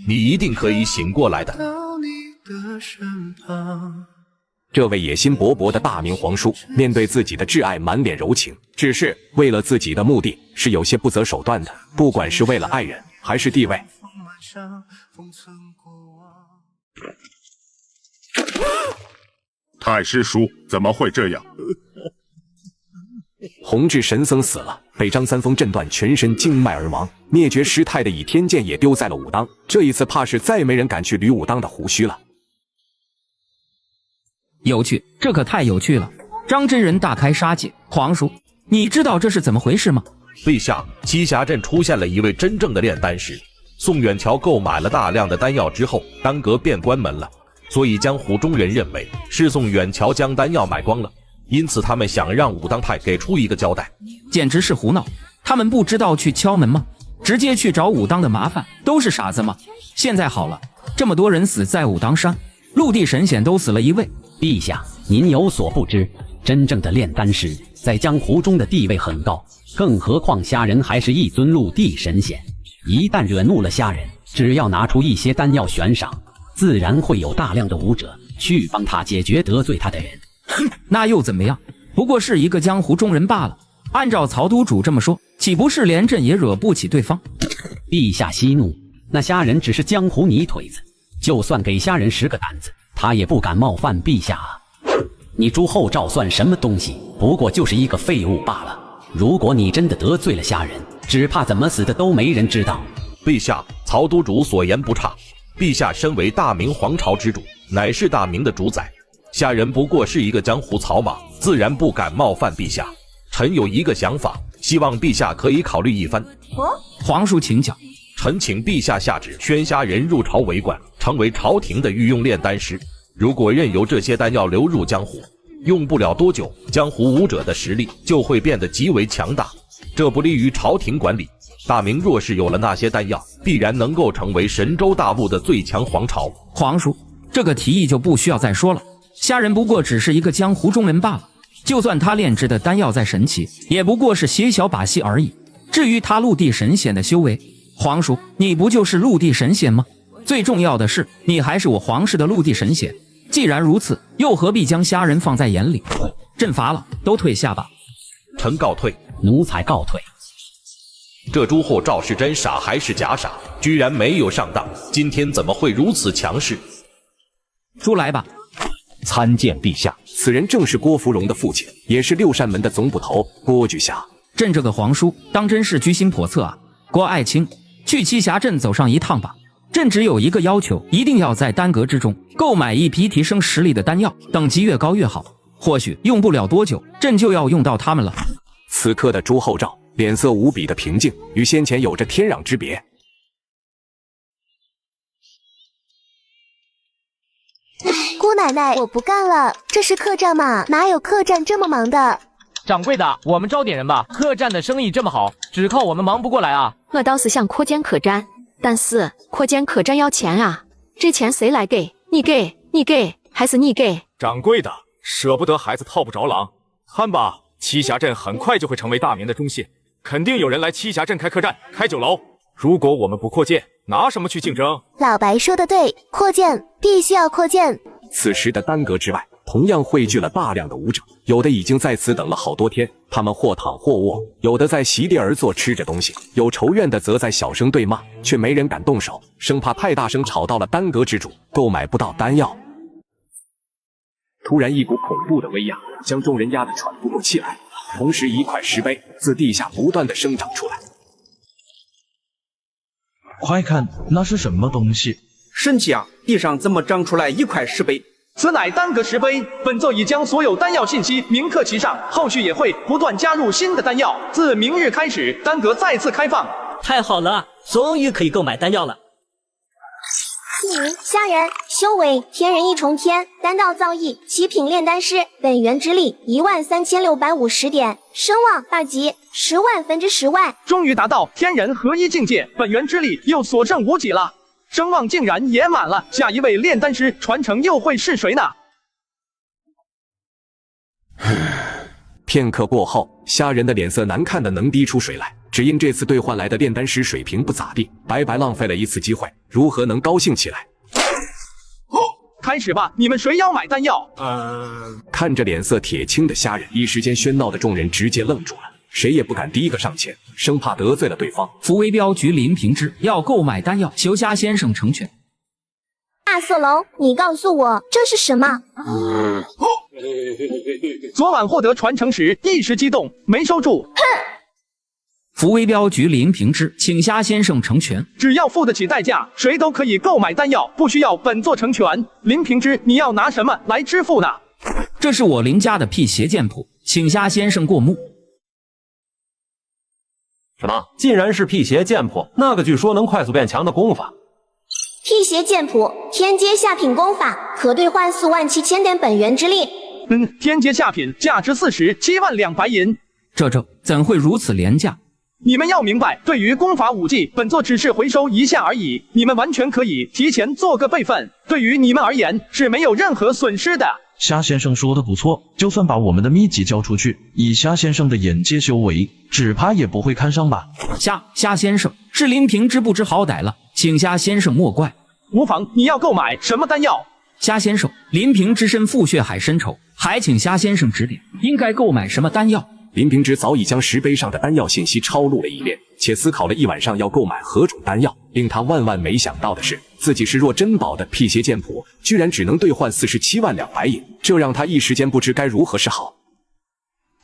你一定可以醒过来的。这位野心勃勃的大明皇叔，面对自己的挚爱，满脸柔情，只是为了自己的目的，是有些不择手段的。不管是为了爱人，还是地位。太师叔，怎么会这样？弘治神僧死了，被张三丰震断全身经脉而亡。灭绝师太的倚天剑也丢在了武当，这一次怕是再没人敢去捋武当的胡须了。有趣，这可太有趣了！张真人大开杀戒，皇叔，你知道这是怎么回事吗？陛下，栖霞镇出现了一位真正的炼丹师。宋远桥购买了大量的丹药之后，丹阁便关门了，所以江湖中人认为是宋远桥将丹药买光了。因此，他们想让武当派给出一个交代。简直是胡闹！他们不知道去敲门吗？直接去找武当的麻烦，都是傻子吗？现在好了，这么多人死在武当山，陆地神仙都死了一位。陛下，您有所不知，真正的炼丹师在江湖中的地位很高，更何况虾人还是一尊陆地神仙。一旦惹怒了虾人，只要拿出一些丹药悬赏，自然会有大量的武者去帮他解决得罪他的人。那又怎么样？不过是一个江湖中人罢了。按照曹都主这么说，岂不是连朕也惹不起对方？陛下息怒，那虾人只是江湖泥腿子，就算给虾人10个胆子，他也不敢冒犯陛下啊！你朱厚照算什么东西？不过就是一个废物罢了。如果你真的得罪了虾人，只怕怎么死的都没人知道。陛下，曹都主所言不差。陛下身为大明皇朝之主，乃是大明的主宰，下人不过是一个江湖草莽，自然不敢冒犯陛下。臣有一个想法，希望陛下可以考虑一番。皇叔请讲。臣请陛下下旨，宣虾人入朝为官，成为朝廷的御用炼丹师。如果任由这些丹药流入江湖，用不了多久，江湖武者的实力就会变得极为强大，这不利于朝廷管理。大明若是有了那些丹药，必然能够成为神州大陆的最强皇朝。皇叔，这个提议就不需要再说了。虾人不过只是一个江湖中人罢了，就算他炼制的丹药再神奇，也不过是些小把戏而已。至于他陆地神仙的修为，皇叔，你不就是陆地神仙吗？最重要的是，你还是我皇室的陆地神仙。既然如此，又何必将虾人放在眼里？朕罚了，都退下吧。臣告退。奴才告退。这朱厚照是真傻还是假傻？居然没有上当，今天怎么会如此强势？出来吧。参见陛下，此人正是郭芙蓉的父亲，也是六扇门的总捕头郭巨侠。朕这个皇叔当真是居心叵测啊！郭爱卿，去栖霞镇走上一趟吧。朕只有一个要求，一定要在丹阁之中购买一批提升实力的丹药，等级越高越好。或许用不了多久，朕就要用到它们了。此刻的朱厚照脸色无比的平静，与先前有着天壤之别。姑奶奶，我不干了，这是客栈吗？哪有客栈这么忙的？掌柜的，我们招点人吧，客栈的生意这么好，只靠我们忙不过来啊。我倒是想扩建客栈，但是扩建客栈要钱啊，这钱谁来给？你给，你给，还是你给？掌柜的，舍不得孩子套不着狼，看吧，栖霞镇很快就会成为大明的中心，肯定有人来栖霞镇开客栈、开酒楼。如果我们不扩建，拿什么去竞争？老白说的对，扩建必须要扩建。此时的丹阁之外，同样汇聚了大量的武者，有的已经在此等了好多天，他们或躺或卧，有的在席地而坐吃着东西，有仇怨的则在小声对骂，却没人敢动手，生怕太大声吵到了丹阁之主，购买不到丹药。突然一股恐怖的威压将众人压得喘不过气来，同时一块石碑自地下不断的生长出来。快看，那是什么东西？神奇啊！地上怎么长出来一块石碑？此乃丹阁石碑，本座已将所有丹药信息铭刻其上，后续也会不断加入新的丹药。自明日开始，丹阁再次开放。太好了，终于可以购买丹药了。姓名：虾人，修为天人一重天，丹道造诣7品炼丹师，本源之力13650点，声望2级，10万分之10万。终于达到天人合一境界，本源之力又所剩无几了。声望竟然也满了，下一位炼丹师传承又会是谁呢？片刻过后，虾人的脸色难看的能滴出水来，只因这次兑换来的炼丹师水平不咋地，白白浪费了一次机会，如何能高兴起来？开始吧，你们谁要买丹药？看着脸色铁青的虾人，一时间喧闹的众人直接愣住了，谁也不敢第一个上前，生怕得罪了对方。福威镖局林平之要购买丹药，求虾先生成全。大色龙，你告诉我这是什么？昨晚获得传承时一时激动，没收住。哼！福威镖局林平之，请虾先生成全。只要付得起代价，谁都可以购买丹药，不需要本座成全。林平之，你要拿什么来支付呢？这是我林家的辟邪剑谱，请虾先生过目。什么？竟然是辟邪剑谱？那个据说能快速变强的功法？辟邪剑谱，天阶下品功法，可兑换47000点本源之力。天阶下品，价值47万两白银。这怎会如此廉价？你们要明白，对于功法武技，本座只是回收一下而已，你们完全可以提前做个备份，对于你们而言是没有任何损失的。虾先生说的不错，就算把我们的秘籍交出去，以虾先生的眼界修为，只怕也不会看上吧。虾先生，是林平之不知好歹了，请虾先生莫怪。无妨，你要购买什么丹药？虾先生，林平之身负血海深仇，还请虾先生指点，应该购买什么丹药？林平之早已将石碑上的丹药信息抄录了一遍，且思考了一晚上要购买何种丹药。令他万万没想到的是，自己视若珍宝的辟邪剑谱居然只能兑换47万两白银，这让他一时间不知该如何是好。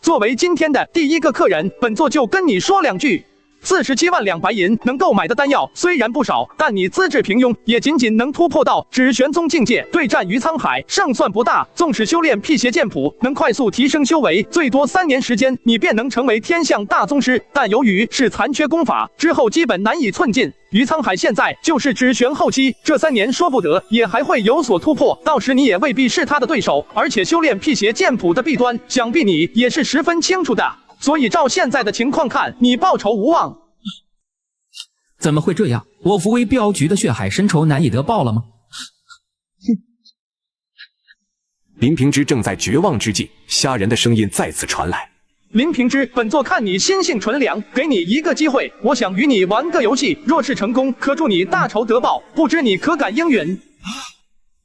作为今天的第一个客人，本座就跟你说两句。47万两白银能购买的丹药虽然不少，但你资质平庸，也仅仅能突破到只玄宗境界，对战于沧海，胜算不大。纵使修炼辟邪剑谱，能快速提升修为，最多3年时间，你便能成为天象大宗师。但由于是残缺功法，之后基本难以寸进。于沧海现在就是只玄后期，这3年说不得也还会有所突破，到时你也未必是他的对手。而且修炼辟邪剑谱的弊端，想必你也是十分清楚的。所以照现在的情况看，你报仇无望。怎么会这样？我扶危镖局的血海深仇难以得报了吗？林平之正在绝望之际，虾人的声音再次传来。林平之，本座看你心性纯良，给你一个机会，我想与你玩个游戏，若是成功，可助你大仇得报，不知你可感应允？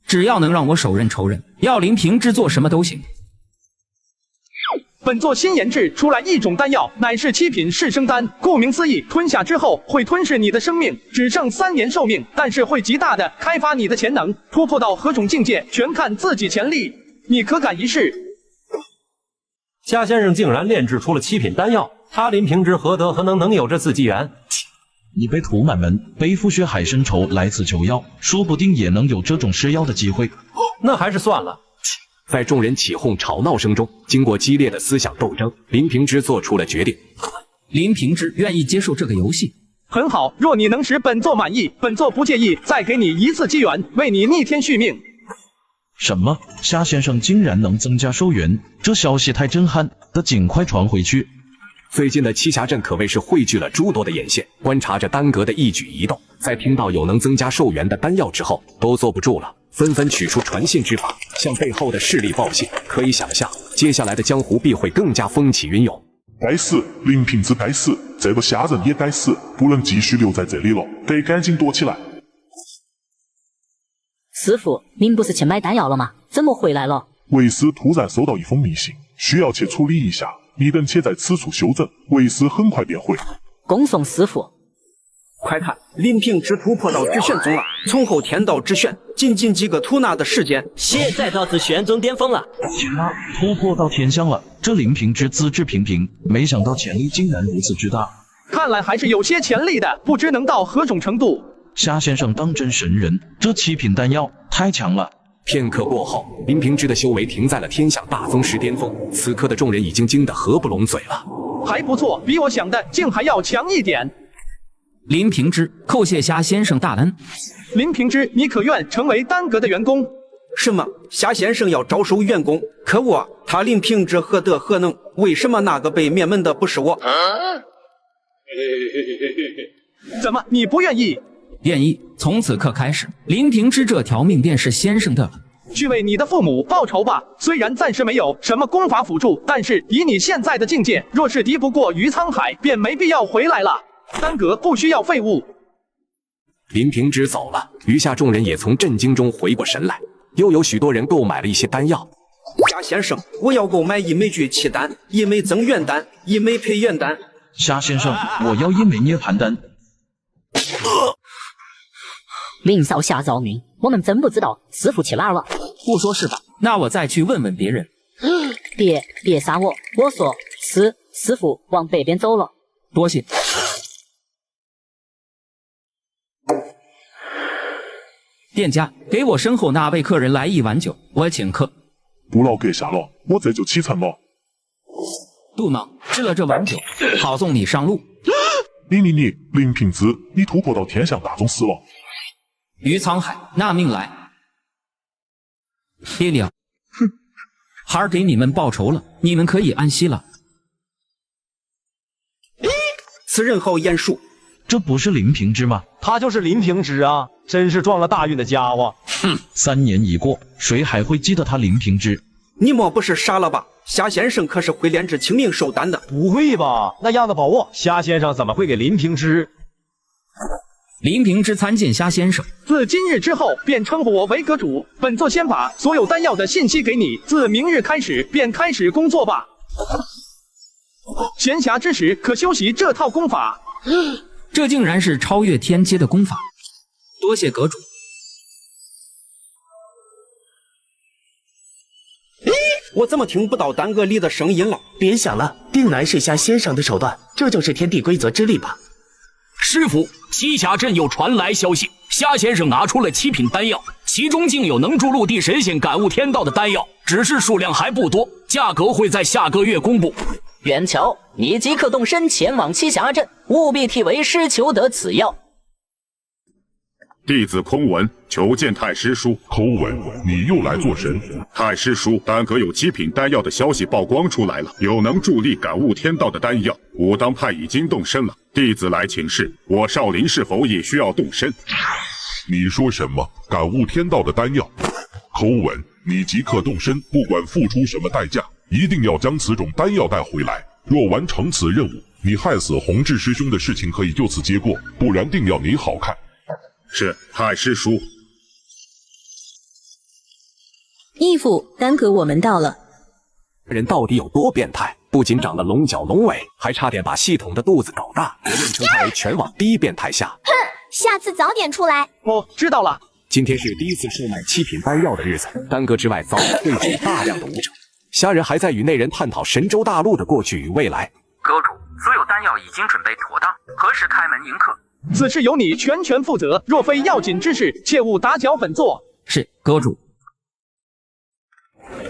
只要能让我手刃仇人，要林平之做什么都行。本座新研制出来一种丹药，乃是7品噬生丹。顾名思义，吞下之后会吞噬你的生命，只剩3年寿命，但是会极大的开发你的潜能，突破到何种境界，全看自己潜力。你可敢一试？夏先生竟然炼制出了7品丹药，他林平之何德何能有这次机缘？你被屠满门，背负血海深仇来此求药，说不定也能有这种施妖的机会。那还是算了。在众人起哄吵闹声中，经过激烈的思想斗争，林平之做出了决定。林平之愿意接受这个游戏。很好，若你能使本座满意，本座不介意再给你一次机缘，为你逆天续命。什么？夏先生竟然能增加寿元，这消息太震撼，得尽快传回去。最近的栖霞镇可谓是汇聚了诸多的眼线，观察着丹阁的一举一动。在听到有能增加寿元的丹药之后，都坐不住了，纷纷取出传信之法，向背后的势力报信。可以想象，接下来的江湖必会更加风起云涌。该死，林平之该死，这个虾人也该死，不能继续留在这里了，得赶紧躲起来。师傅，您不是去买丹药了吗？怎么回来了？为师突然收到一封密信，需要去处理一下，你等且在此处休整，为师很快便回。恭送师傅。快看，林平之突破到至玄宗了，从后天道至玄，仅几个吐纳的时间，现在到至玄宗巅峰了。天哪，突破到天象了！这林平之资质平平，没想到潜力竟然如此之大。看来还是有些潜力的，不知能到何种程度。夏先生当真神人，这7品丹药太强了。片刻过后，林平之的修为停在了天象大宗师巅峰。此刻的众人已经惊得合不拢嘴了。还不错，比我想的竟还要强一点。林平之，叩谢夏先生大恩。林平之，你可愿成为丹阁的员工？什么？夏先生要招收员工？可我，他林平之何德何能？为什么那个被灭门的不是我？怎么，你不愿意？愿意。从此刻开始，林平之这条命便是先生的了。去为你的父母报仇吧。虽然暂时没有什么功法辅助，但是以你现在的境界，若是敌不过于沧海，便没必要回来了。丹阁不需要废物。林平之走了，余下众人也从震惊中回过神来，又有许多人购买了一些丹药。夏先生，我要购买1枚聚气丹，1枚增元丹，1枚培元丹。夏先生，我要1枚涅槃丹。林少侠饶命，我们真不知道师傅去哪儿了。不说是吧？那我再去问问别人。别杀我！我说师傅往北边走了。多谢。店家，给我身后那位客人来1碗酒，我请客。不劳阁下了，我这就启程了。杜莽，吃了这碗酒，好送你上路。你，林平之，你突破到天象大宗师了。于沧海，纳命来。爹娘，哼，孩儿给你们报仇了，你们可以安息了。此人好眼熟，这不是林平之吗？他就是林平之啊，真是撞了大运的家伙。3年已过，谁还会记得他林平之？你莫不是傻了吧？夏先生可是会炼制清明寿丹的。不会吧？那样的宝物，夏先生怎么会给林平之？林平之参见夏先生。自今日之后，便称呼我为阁主。本座先把所有丹药的信息给你，自明日开始便开始工作吧。闲暇之时可修习这套功法。这竟然是超越天阶的功法，多谢阁主。我怎么听不到丹阁里的声音了？别想了，定然是夏先生的手段，这就是天地规则之力吧？师傅，栖霞镇又传来消息，夏先生拿出了7品丹药，其中竟有能助陆地神仙感悟天道的丹药，只是数量还不多，价格会在下个月公布。袁乔，你即刻动身前往栖霞镇，务必替为师求得此药。弟子空文求见太师叔。空文，你又来做神？太师叔，丹阁有7品丹药的消息曝光出来了，有能助力感悟天道的丹药，武当派已经动身了。弟子来请示，我少林是否也需要动身？你说什么？感悟天道的丹药？空文，你即刻动身，不管付出什么代价，一定要将此种丹药带回来。若完成此任务，你害死弘志师兄的事情可以就此结过，不然定要你好看。是，太师叔。义父，丹阁我们到了。人到底有多变态？不仅长了龙角龙尾，还差点把系统的肚子搞大，别人称他为全网第一变态侠。哼，下次早点出来。哦，知道了。今天是第一次售卖7品丹药的日子，丹阁之外早已汇聚大量的武者。虾人还在与那人探讨神州大陆的过去与未来。阁主，所有丹药已经准备妥当，何时开门迎客？此事由你全权负责，若非要紧之事，切勿打搅本座。是，阁主。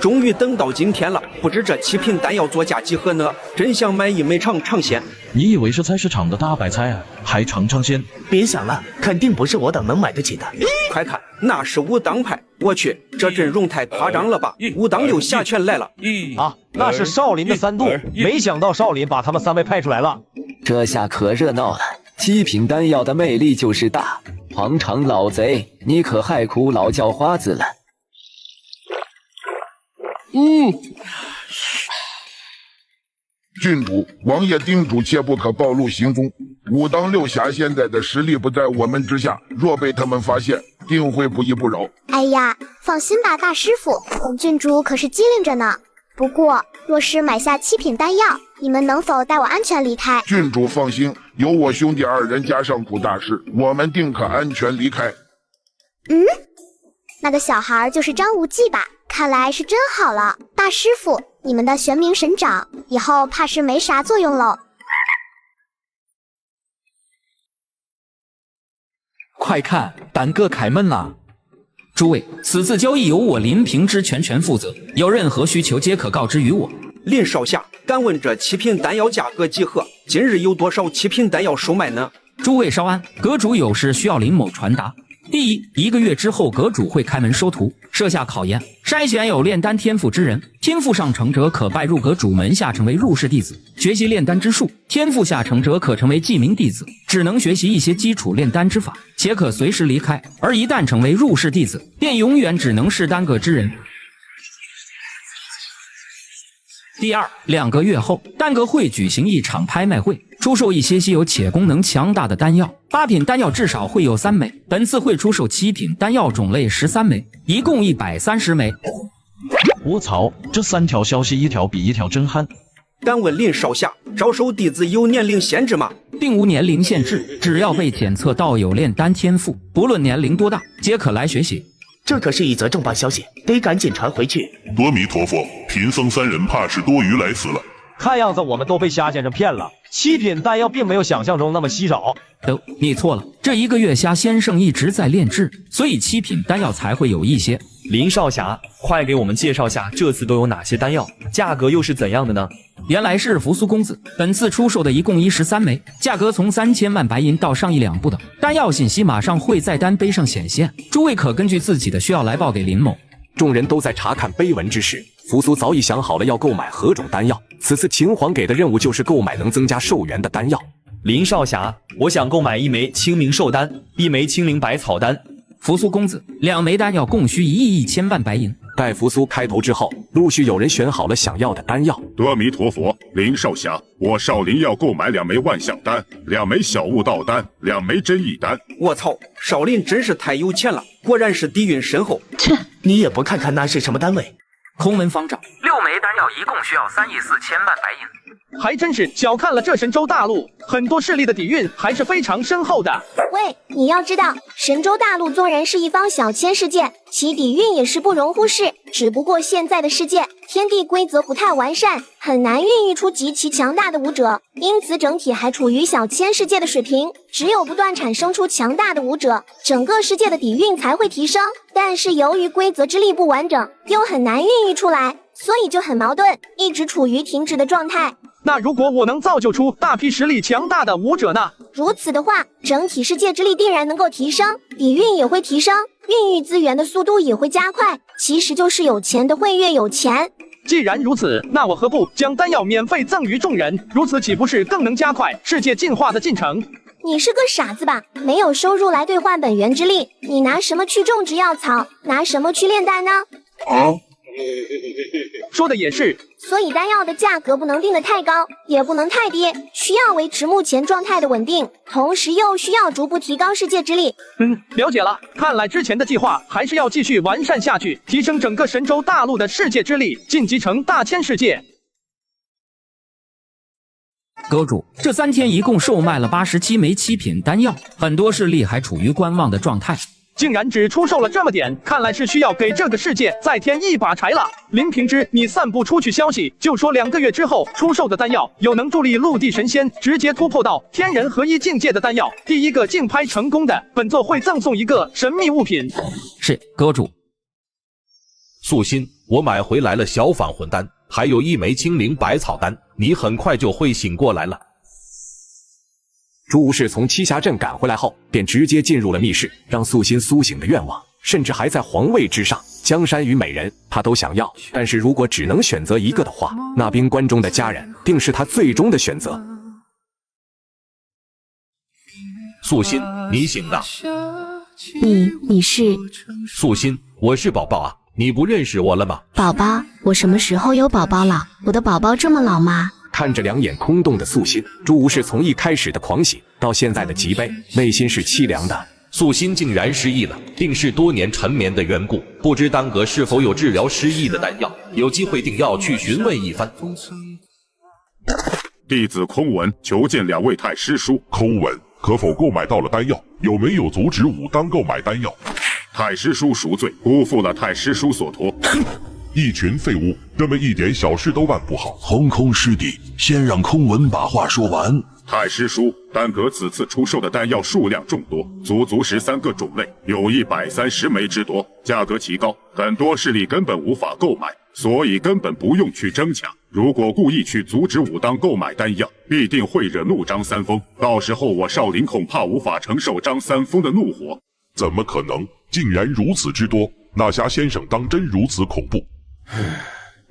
终于等到今天了，不知这7品丹药作价几何呢？真想买一枚尝尝鲜。你以为是菜市场的大白菜啊？还尝尝鲜？别想了，肯定不是我等能买得起的。快看，那是武当派！我去，这阵容太夸张了吧？武当又下拳来了。啊，那是少林的3度，没想到少林把他们3位派出来了。这下可热闹了。7品丹药的魅力就是大，黄肠老贼，你可害苦老叫花子了。郡主，王爷叮嘱，切不可暴露行踪。武当6侠现在的实力不在我们之下，若被他们发现，定会不依不饶。哎呀，放心吧，大师傅，本郡主可是机灵着呢。不过，若是买下7品丹药，你们能否带我安全离开？郡主放心，有我兄弟2人加上古大师，我们定可安全离开。那个小孩就是张无忌吧？看来是真好了，大师傅，你们的玄冥神掌以后怕是没啥作用喽。快看，丹阁开门啦！诸位，此次交易由我林平之全权负责，有任何需求皆可告知于我。林少侠，敢问这7品丹药价格几何？今日有多少7品丹药售卖呢？诸位稍安，阁主有事需要林某传达。第一，1个月之后，阁主会开门收徒，设下考验，筛选有炼丹天赋之人，天赋上乘者可拜入阁主门下，成为入室弟子，学习炼丹之术；天赋下乘者可成为记名弟子，只能学习一些基础炼丹之法，且可随时离开。而一旦成为入室弟子，便永远只能是丹阁之人。第二，2个月后，丹阁会举行一场拍卖会，出售一些稀有且功能强大的丹药。8品丹药至少会有3枚，本次会出售7品丹药种类13枚，一共130枚。我操，这3条消息一条比一条真憨。敢问林少侠，招收弟子有年龄限制吗？并无年龄限制，只要被检测到有炼丹天赋，不论年龄多大，皆可来学习。这可是一则重磅消息，得赶紧传回去。阿弥陀佛，贫僧3人怕是多余来此了。看样子我们都被虾先生骗了，7品丹药并没有想象中那么稀少。你错了，这1个月虾先生一直在炼制，所以7品丹药才会有一些。林少侠，快给我们介绍下这次都有哪些丹药，价格又是怎样的呢？原来是扶苏公子，本次出售的一共13枚，价格从3000万白银到上亿2不等。丹药信息马上会在丹碑上显现，诸位可根据自己的需要来报给林某。众人都在查看碑文之时，扶苏早已想好了要购买何种丹药。此次秦皇给的任务就是购买能增加寿元的丹药。林少侠，我想购买1枚清明寿丹，1枚清灵百草丹。扶苏公子，2枚丹药共需1亿1000万白银。待扶苏开头之后，陆续有人选好了想要的丹药。阿弥陀佛，林少侠，我少林要购买2枚万象丹，2枚小悟道丹，2枚真意丹。我操，少林真是太有钱了，果然是底蕴深厚。切，你也不看看那是什么单位？空文方丈，6枚丹药一共需要3亿4000万白银。还真是小看了这神州大陆，很多势力的底蕴还是非常深厚的。喂，你要知道，神州大陆纵然是一方小千世界，其底蕴也是不容忽视。只不过现在的世界天地规则不太完善，很难孕育出极其强大的武者，因此整体还处于小千世界的水平。只有不断产生出强大的武者，整个世界的底蕴才会提升。但是由于规则之力不完整，又很难孕育出来，所以就很矛盾，一直处于停止的状态。那如果我能造就出大批实力强大的武者呢？如此的话，整体世界之力必然能够提升，底蕴也会提升，孕育资源的速度也会加快。其实就是有钱的会越有钱。既然如此，那我何不将丹药免费赠予众人？如此岂不是更能加快世界进化的进程？你是个傻子吧？没有收入来兑换本源之力，你拿什么去种植药草？拿什么去炼丹呢？说的也是。所以丹药的价格不能定得太高，也不能太低，需要维持目前状态的稳定，同时又需要逐步提高世界之力。了解了。看来之前的计划还是要继续完善下去，提升整个神州大陆的世界之力，晋级成大千世界。阁主，这3天一共售卖了87枚7品丹药，很多势力还处于观望的状态。竟然只出售了这么点，看来是需要给这个世界再添一把柴了。林平之，你散布出去消息，就说2个月之后出售的丹药有能助力陆地神仙直接突破到天人合一境界的丹药，第一个竞拍成功的，本座会赠送一个神秘物品。是，阁主。素心，我买回来了小返魂丹，还有1枚精灵百草丹，你很快就会醒过来了。朱无事从栖霞镇赶回来后，便直接进入了密室，让素心苏醒的愿望，甚至还在皇位之上，江山与美人他都想要。但是如果只能选择一个的话，那冰棺中的家人定是他最终的选择。素心，你醒了。你是？素心，我是宝宝啊，你不认识我了吗？宝宝？我什么时候有宝宝了？我的宝宝这么老吗？看着2眼空洞的素心，朱无事从一开始的狂喜到现在的极悲，内心是凄凉的。素心竟然失忆了，定是多年沉眠的缘故。不知丹阁是否有治疗失忆的丹药？有机会定要去询问一番。弟子空文求见2位太师叔。空文，可否购买到了丹药？有没有阻止武当购买丹药？太师叔赎罪，辜负了太师叔所托。一群废物，这么一点小事都办不好。空空师弟，先让空文把话说完。太师叔，丹阁此次出售的丹药数量众多，足13个种类，有130枚之多，价格奇高，很多势力根本无法购买，所以根本不用去争抢。如果故意去阻止武当购买丹药，必定会惹怒张三丰，到时候我少林恐怕无法承受张三丰的怒火。怎么可能？竟然如此之多？那霞先生当真如此恐怖？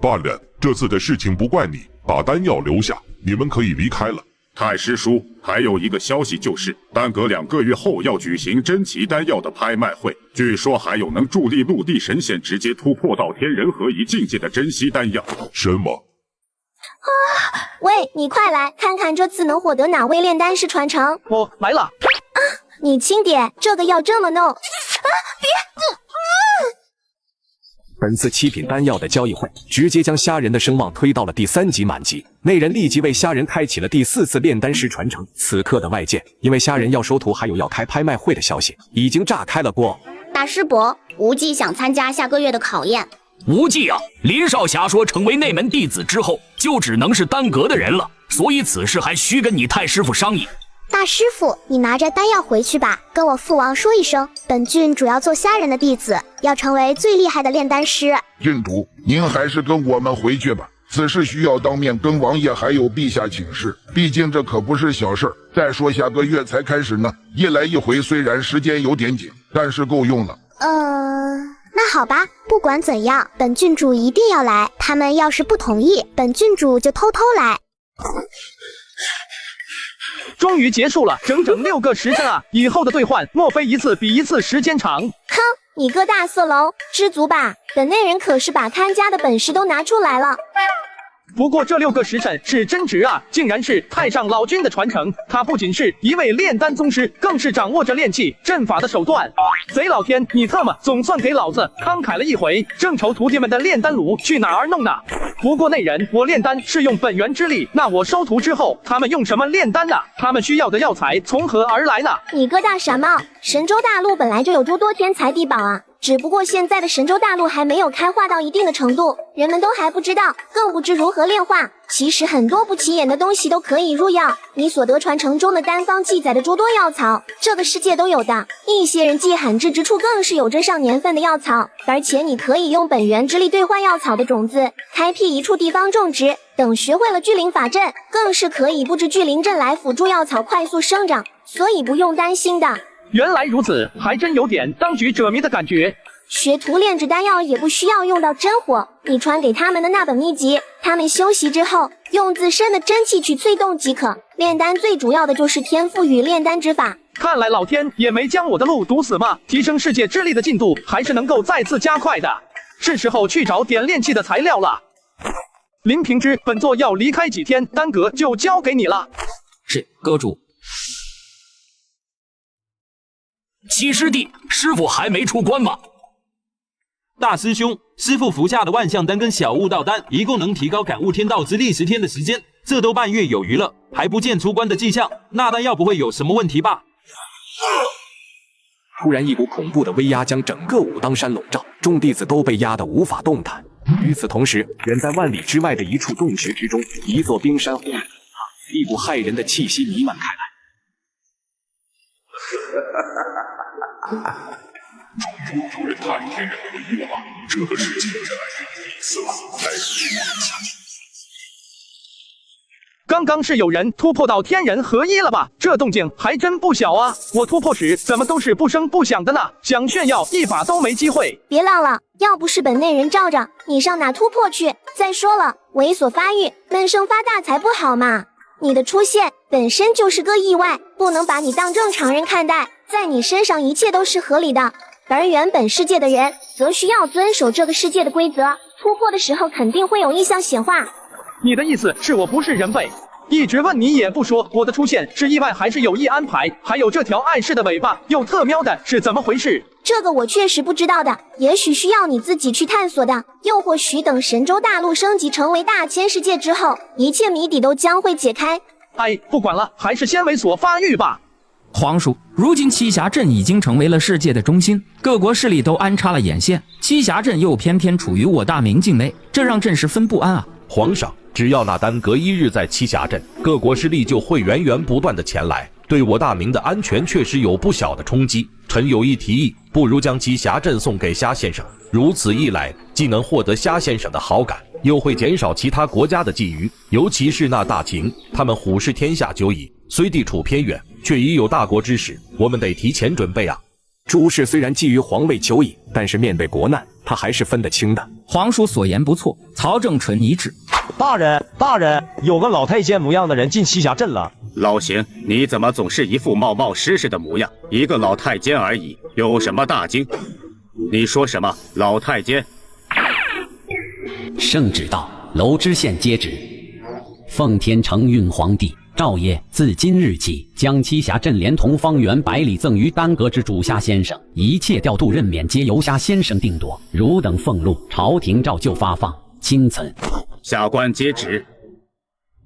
罢了，这次的事情不怪你，把丹药留下，你们可以离开了。太师叔，还有一个消息就是，丹阁2个月后要举行珍奇丹药的拍卖会，据说还有能助力陆地神仙直接突破到天人合一境界的珍稀丹药。什么？喂，你快来看看这次能获得哪位炼丹师传承？我来了。你轻点，这个要这么弄。本次7品丹药的交易会，直接将虾仁的声望推到了第3级满级。那人立即为虾仁开启了第4次炼丹师传承。此刻的外界，因为虾仁要收徒，还有要开拍卖会的消息，已经炸开了锅。大师伯，无忌想参加下个月的考验。无忌啊，林少侠说成为内门弟子之后，就只能是丹阁的人了，所以此事还需跟你太师傅商议。大师傅，你拿着丹药回去吧，跟我父王说一声，本郡主要做虾仁的弟子，要成为最厉害的炼丹师。郡主，您还是跟我们回去吧，此事需要当面跟王爷还有陛下请示，毕竟这可不是小事儿。再说下个月才开始呢，一来一回虽然时间有点紧，但是够用了。那好吧，不管怎样，本郡主一定要来，他们要是不同意，本郡主就偷偷来。终于结束了，整整6个时辰啊！以后的兑换，莫非一次比一次时间长？哼，你个大色龙，知足吧！本内人可是把看家的本事都拿出来了。不过这6个时辰是真值啊，竟然是太上老君的传承。他不仅是一位炼丹宗师，更是掌握着炼气阵法的手段。贼老天，你特么总算给老子慷慨了一回，正愁徒弟们的炼丹炉去哪儿弄呢？不过那人，我炼丹是用本源之力，那我收徒之后，他们用什么炼丹呢？他们需要的药材从何而来呢？你个大傻帽，神州大陆本来就有诸多天才地宝啊。只不过现在的神州大陆还没有开化到一定的程度，人们都还不知道，更不知如何炼化。其实很多不起眼的东西都可以入药，你所得传承中的丹方记载的诸多药草，这个世界都有的。一些人迹罕至之处更是有着上年份的药草，而且你可以用本源之力兑换药草的种子，开辟一处地方种植。等学会了聚灵法阵，更是可以布置聚灵阵来辅助药草快速生长，所以不用担心的。原来如此，还真有点当局者迷的感觉。学徒炼制丹药也不需要用到真火，你传给他们的那本秘籍，他们修习之后，用自身的真气去催动即可。炼丹最主要的就是天赋与炼丹之法。看来老天也没将我的路堵死嘛，提升世界之力的进度还是能够再次加快的。是时候去找点炼气的材料了。林平之，本座要离开几天，丹阁就交给你了。是，阁主。七师弟，师傅还没出关吗？大师兄，师傅服下的万象丹跟小悟道丹，一共能提高感悟天道之力10天的时间，这都半月有余了，还不见出关的迹象，那丹药不会有什么问题吧？突然，一股恐怖的威压将整个武当山笼罩，众弟子都被压得无法动弹。与此同时，远在万里之外的一处洞穴之中，一座冰山忽然崩塌，一股骇人的气息弥漫开来。终于有人踏入天人的欲望，这个世界越来越有意思了。再试下去。刚刚是有人突破到天人合一了吧？这动静还真不小啊！我突破时怎么都是不声不响的呢？想炫耀一把都没机会。别闹了，要不是本内人罩着，你上哪突破去？再说了，猥琐发育，闷声发大才不好嘛。你的出现本身就是个意外，不能把你当正常人看待，在你身上一切都是合理的。而原本世界的人，则需要遵守这个世界的规则，突破的时候肯定会有异象显化。你的意思是我不是人辈？一直问你也不说，我的出现是意外还是有意安排？还有这条碍事的尾巴又特喵的是怎么回事？这个我确实不知道的，也许需要你自己去探索的，又或许等神州大陆升级成为大千世界之后，一切谜底都将会解开。哎，不管了，还是先猥琐发育吧。皇叔，如今栖霞镇已经成为了世界的中心，各国势力都安插了眼线，栖霞镇又偏偏处于我大明境内，这让朕十分不安啊！皇上，只要那丹阁一日在栖霞镇，各国势力就会源源不断的前来，对我大明的安全确实有不小的冲击。臣有一提议，不如将栖霞镇送给虾先生，如此一来，既能获得虾先生的好感，又会减少其他国家的觊觎，尤其是那大秦，他们虎视天下久矣，虽地处偏远，却已有大国之势，我们得提前准备啊。朱氏虽然觊觎皇位久矣，但是面对国难，他还是分得清的。皇叔所言不错，曹正纯一致。大人，有个老太监模样的人进栖霞镇了。老邢，你怎么总是一副冒冒失失的模样？一个老太监而已，有什么大惊？你说什么老太监？圣旨到，楼知县接旨。奉天承运皇帝诏曰：自今日起，将栖霞镇连同方圆100里赠于丹阁之主虾先生，一切调度任免皆由虾先生定夺。汝等俸禄，朝廷照旧发放，钦存。下官接旨。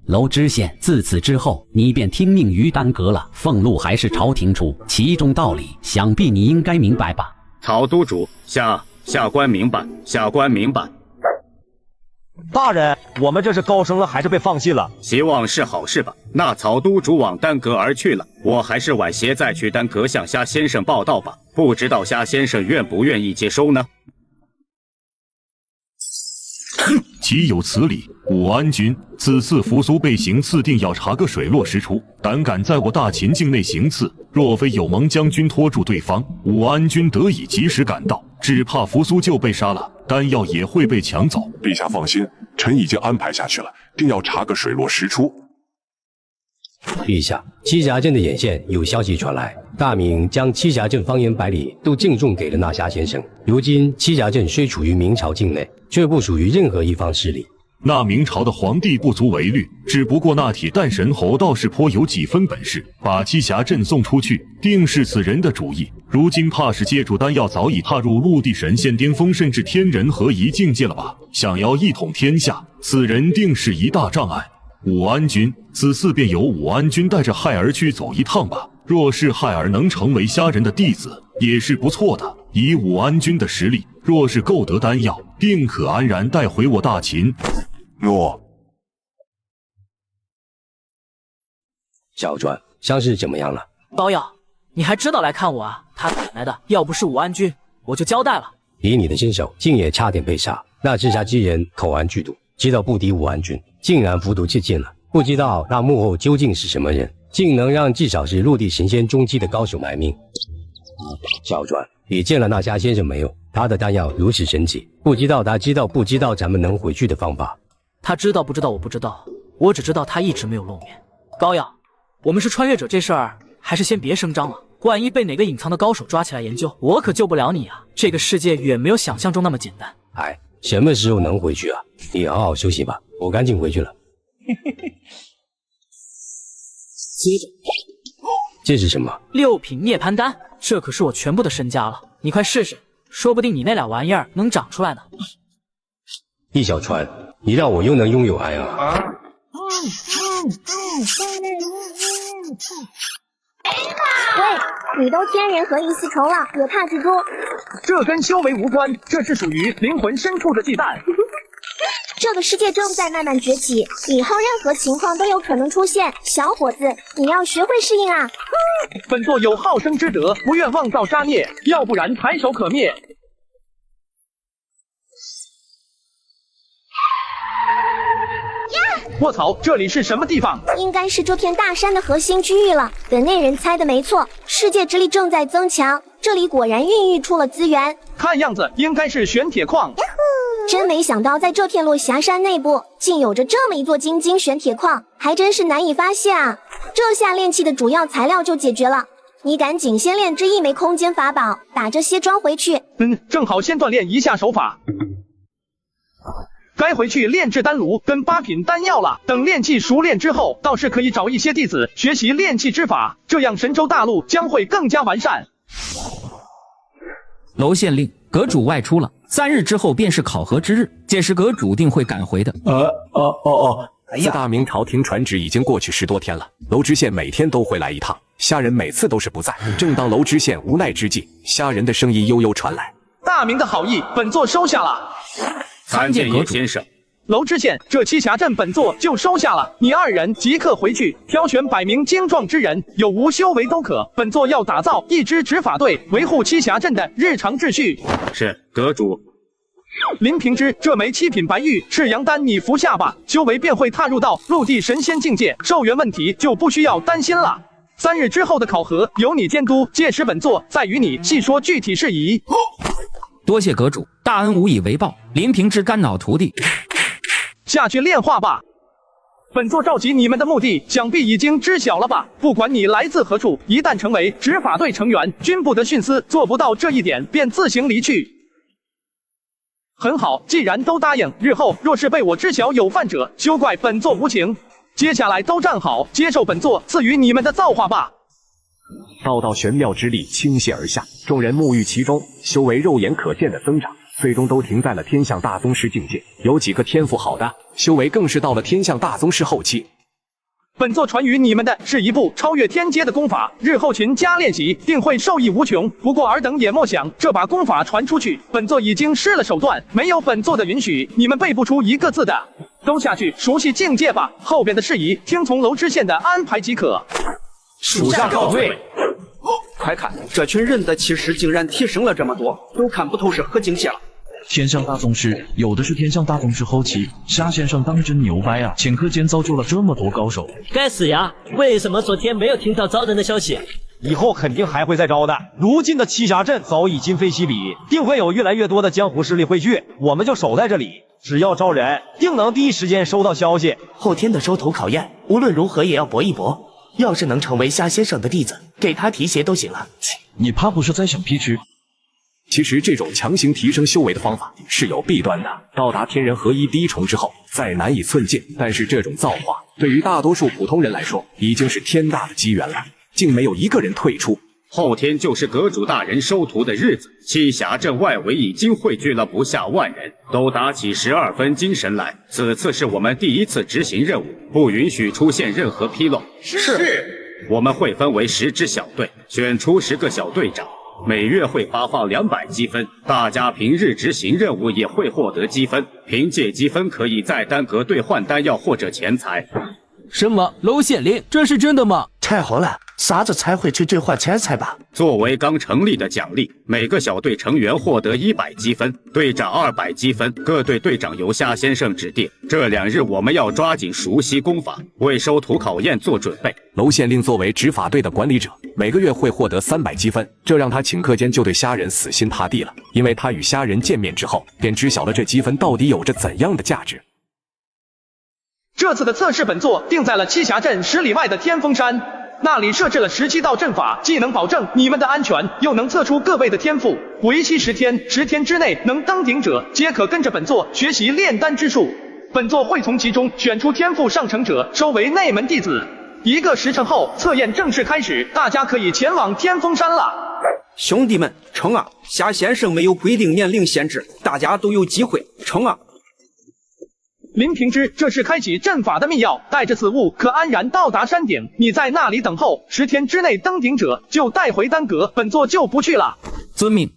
楼知县，自此之后，你便听命于丹阁了，俸禄还是朝廷出，其中道理，想必你应该明白吧？曹都主，下官明白，下官明白。大人，我们这是高升了还是被放弃了？希望是好事吧。那曹都主往丹阁而去了，我还是晚些再去丹阁向虾先生报道吧。不知道虾先生愿不愿意接收呢？岂有此理！武安君此次扶苏被行刺，定要查个水落石出。胆敢在我大秦境内行刺，若非有蒙将军拖住对方，武安君得以及时赶到，只怕扶苏就被杀了，丹药也会被抢走。陛下放心，臣已经安排下去了，定要查个水落石出。陛下，栖霞镇的眼线有消息传来，大明将栖霞镇方圆100里都敬重给了那虾先生。如今栖霞镇虽处于明朝境内，却不属于任何一方势力。那明朝的皇帝不足为虑，只不过那铁蛋神侯倒是颇有几分本事，把栖霞镇送出去，定是此人的主意。如今怕是借助丹药早已踏入陆地神仙巅峰，甚至天人合一境界了吧？想要一统天下，此人定是一大障碍。武安君，此次便由武安君带着亥儿去走一趟吧。若是亥儿能成为虾人的弟子，也是不错的。以武安君的实力，若是购得丹药，定可安然带回我大秦。小传，伤势怎么样了？包药，你还知道来看我啊？他奶奶的，要不是武安君，我就交代了。以你的身手，竟也差点被杀。那治下之人口含剧毒，知道不敌武安君，竟然服毒自尽了。不知道那幕后究竟是什么人，竟能让至少是陆地神仙中期的高手埋命。小传，你见了那虾先生没有？他的丹药如此神奇，不知道他知道不知道咱们能回去的方法。他知道不知道我不知道，我只知道他一直没有露面。高阳，我们是穿越者这事儿，还是先别声张了。万一被哪个隐藏的高手抓起来研究，我可救不了你啊！这个世界远没有想象中那么简单。哎，什么时候能回去啊？你好好休息吧，我赶紧回去了。接着，这是什么？6品涅槃丹，这可是我全部的身家了。你快试试，说不定你那俩玩意儿能长出来呢。易小川，你让我又能拥有爱啊！喂，你都天人合一丝绸了，也怕蜘蛛？这跟修为无关，这是属于灵魂深处的忌惮。这个世界正在慢慢崛起，以后任何情况都有可能出现。小伙子，你要学会适应啊！本座有好生之德，不愿妄造杀孽，要不然抬手可灭。卧槽，这里是什么地方？应该是这片大山的核心区域了。本内人猜的没错，世界之力正在增强，这里果然孕育出了资源。看样子应该是玄铁矿。真没想到，在这片落霞山内部，竟有着这么一座金玄铁矿，还真是难以发现啊！这下炼器的主要材料就解决了。你赶紧先炼制一枚空间法宝，把这些装回去。正好先锻炼一下手法。该回去炼制丹炉跟8品丹药了。等炼器熟练之后，倒是可以找一些弟子学习炼器之法，这样神州大陆将会更加完善。楼县令，阁主外出了，3日之后便是考核之日，届时阁主定会赶回的。自大明朝廷传旨已经过去10多天了，楼知县每天都会来一趟，虾人每次都是不在。正当楼知县无奈之际，虾人的声音悠悠传来：“大明的好意，本座收下了。”参见叶先生。楼知县，这栖霞镇本座就收下了，你2人即刻回去，挑选100名精壮之人，有无修为都可。本座要打造一支执法队，维护栖霞镇的日常秩序。是，阁主。林平之，这枚7品白玉赤阳丹你服下吧，修为便会踏入到陆地神仙境界，寿元问题就不需要担心了。3日之后的考核由你监督，届时本座再与你细说具体事宜。多谢阁主，大恩无以为报。林平之肝脑涂地，下去炼化吧。本座召集你们的目的，想必已经知晓了吧？不管你来自何处，一旦成为执法队成员，均不得徇私，做不到这一点，便自行离去。很好，既然都答应，日后若是被我知晓有犯者，休怪本座无情。接下来都站好，接受本座赐予你们的造化吧。道道玄妙之力倾泻而下，众人沐浴其中，修为肉眼可见的增长，最终都停在了天象大宗师境界。有几个天赋好的，修为更是到了天象大宗师后期。本座传于你们的是一部超越天阶的功法，日后勤加练习，定会受益无穷。不过尔等也莫想，这把功法传出去，本座已经失了手段，没有本座的允许，你们背不出一个字的。都下去熟悉境界吧，后边的事宜听从楼知县的安排即可。属下告退。快看，这群人的气势竟然提升了这么多，都看不透是何境界了。天象大宗师，有的是天象大宗师后期，夏先生当真牛掰啊！顷刻间造就了这么多高手。该死呀！为什么昨天没有听到招人的消息？以后肯定还会再招的。如今的栖霞镇早已今非昔比，定会有越来越多的江湖势力汇聚，我们就守在这里，只要招人，定能第一时间收到消息。后天的收徒考验，无论如何也要搏一搏。要是能成为夏先生的弟子，给他提鞋都行了。你怕不是在想批区？其实这种强行提升修为的方法是有弊端的。到达天人合一第1重之后，再难以寸进。但是这种造化对于大多数普通人来说，已经是天大的机缘了，竟没有一个人退出。后天就是阁主大人收徒的日子，栖霞镇外围已经汇聚了不下万人，都打起12分精神来。此次是我们第一次执行任务，不允许出现任何纰漏。是。我们会分为10支小队，选出10个小队长，每月会发放200积分，大家平日执行任务也会获得积分，凭借积分可以在单格兑换丹药或者钱财。什么？楼县令，这是真的吗？太好了，啥子才会去兑换钱财吧？作为刚成立的奖励，每个小队成员获得100积分，队长200积分，各队队长由夏先生指定。这2日我们要抓紧熟悉功法，为收徒考验做准备。楼县令作为执法队的管理者，每个月会获得300积分，这让他顷刻间就对虾仁死心塌地了，因为他与虾仁见面之后，便知晓了这积分到底有着怎样的价值。这次的测试本作定在了栖霞镇10里外的天峰山，那里设置了17道阵法，既能保证你们的安全，又能测出各位的天赋。为期10天，10天之内能登顶者，皆可跟着本作学习炼丹之术。本作会从其中选出天赋上乘者，收为内门弟子。1个时辰后，测验正式开始，大家可以前往天峰山了。兄弟们，冲啊！夏先生没有规定年龄限制，大家都有机会，冲啊！林平之，这是开启阵法的密钥，带着此物可安然到达山顶。你在那里等候，10天之内登顶者就带回丹阁，本座就不去了。遵命。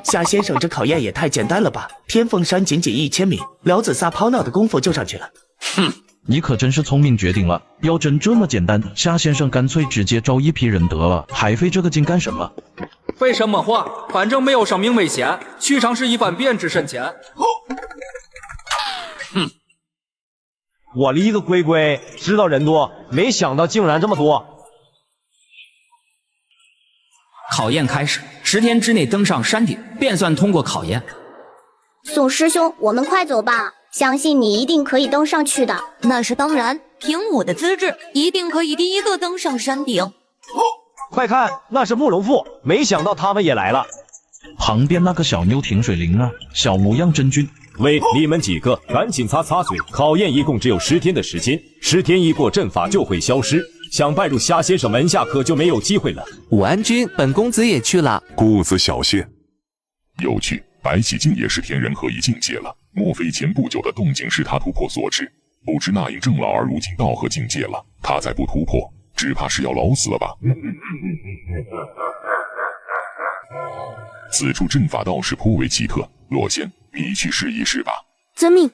夏先生，这考验也太简单了吧？天凤山仅1000米，辽子撒泡闹的功夫就上去了。哼，你可真是聪明决定了。要真这么简单，夏先生干脆直接招一批人得了，还费这个劲干什么？废什么话，反正没有生命危险，去尝试一番便知深浅。哼，我离个龟龟，知道人多，没想到竟然这么多。考验开始，10天之内登上山顶，便算通过考验。宋师兄，我们快走吧，相信你一定可以登上去的。那是当然，凭我的资质，一定可以第一个登上山顶。快看，那是慕容复，没想到他们也来了。旁边那个小妞挺水灵啊，小模样真俊。喂，你们几个赶紧擦擦嘴！考验一共只有10天的时间，10天一过，阵法就会消失。想拜入夏先生门下，可就没有机会了。武安君，本公子也去了。顾子小仙，有趣。白起竟也是天人合一境界了，莫非前不久的动静是他突破所致？不知那英郑老儿如今到何境界了？他再不突破，只怕是要老死了吧？此处阵法倒是颇为奇特，洛仙，你去试一试吧。遵命。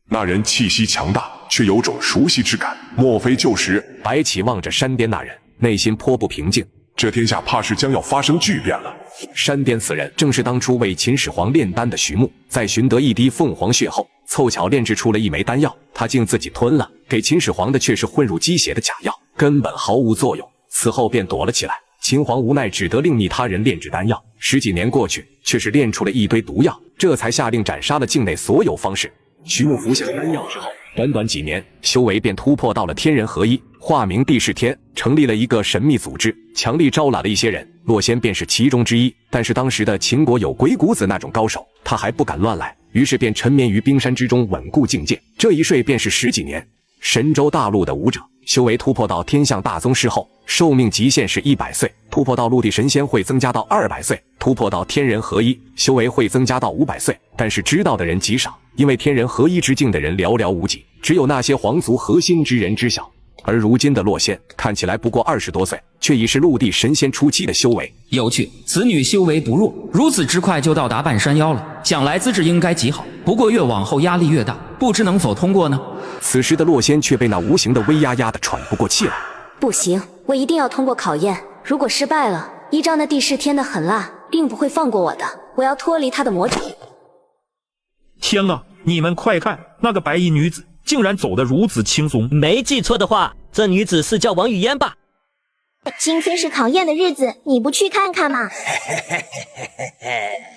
那人气息强大，却有种熟悉之感，莫非就是白起望着山巅那人，内心颇不平静。这天下怕是将要发生巨变了。山巅此人正是当初为秦始皇炼丹的徐牧，在寻得一滴凤凰血后，凑巧炼制出了一枚丹药，他竟自己吞了，给秦始皇的却是混入鸡血的假药，根本毫无作用。此后便躲了起来。秦皇无奈，只得另觅他人炼制丹药。10几年过去，却是炼出了一堆毒药，这才下令斩杀了境内所有方士。徐牧服下丹药之后，短短几年，修为便突破到了天人合一，化名帝释天，成立了一个神秘组织，强力招揽了一些人，洛仙便是其中之一。但是当时的秦国有鬼谷子那种高手，他还不敢乱来，于是便沉眠于冰山之中，稳固境界。这一睡便是10几年。神州大陆的武者修为突破到天象大宗师后，寿命极限是100岁，突破到陆地神仙会增加到200岁，突破到天人合一，修为会增加到500岁。但是知道的人极少，因为天人合一之境的人寥寥无几，只有那些皇族核心之人知晓。而如今的洛仙看起来不过20多岁，却已是陆地神仙初期的修为。有趣，此女修为不弱，如此之快就到达半山腰了，想来资质应该极好。不过越往后压力越大，不知能否通过呢？此时的洛仙却被那无形的威压压得喘不过气来。不行，我一定要通过考验。如果失败了，依照那帝释天的狠辣，定不会放过我的。我要脱离他的魔掌。天啊！你们快看，那个白衣女子竟然走得如此轻松。没记错的话，这女子是叫王语嫣吧？今天是考验的日子，你不去看看吗？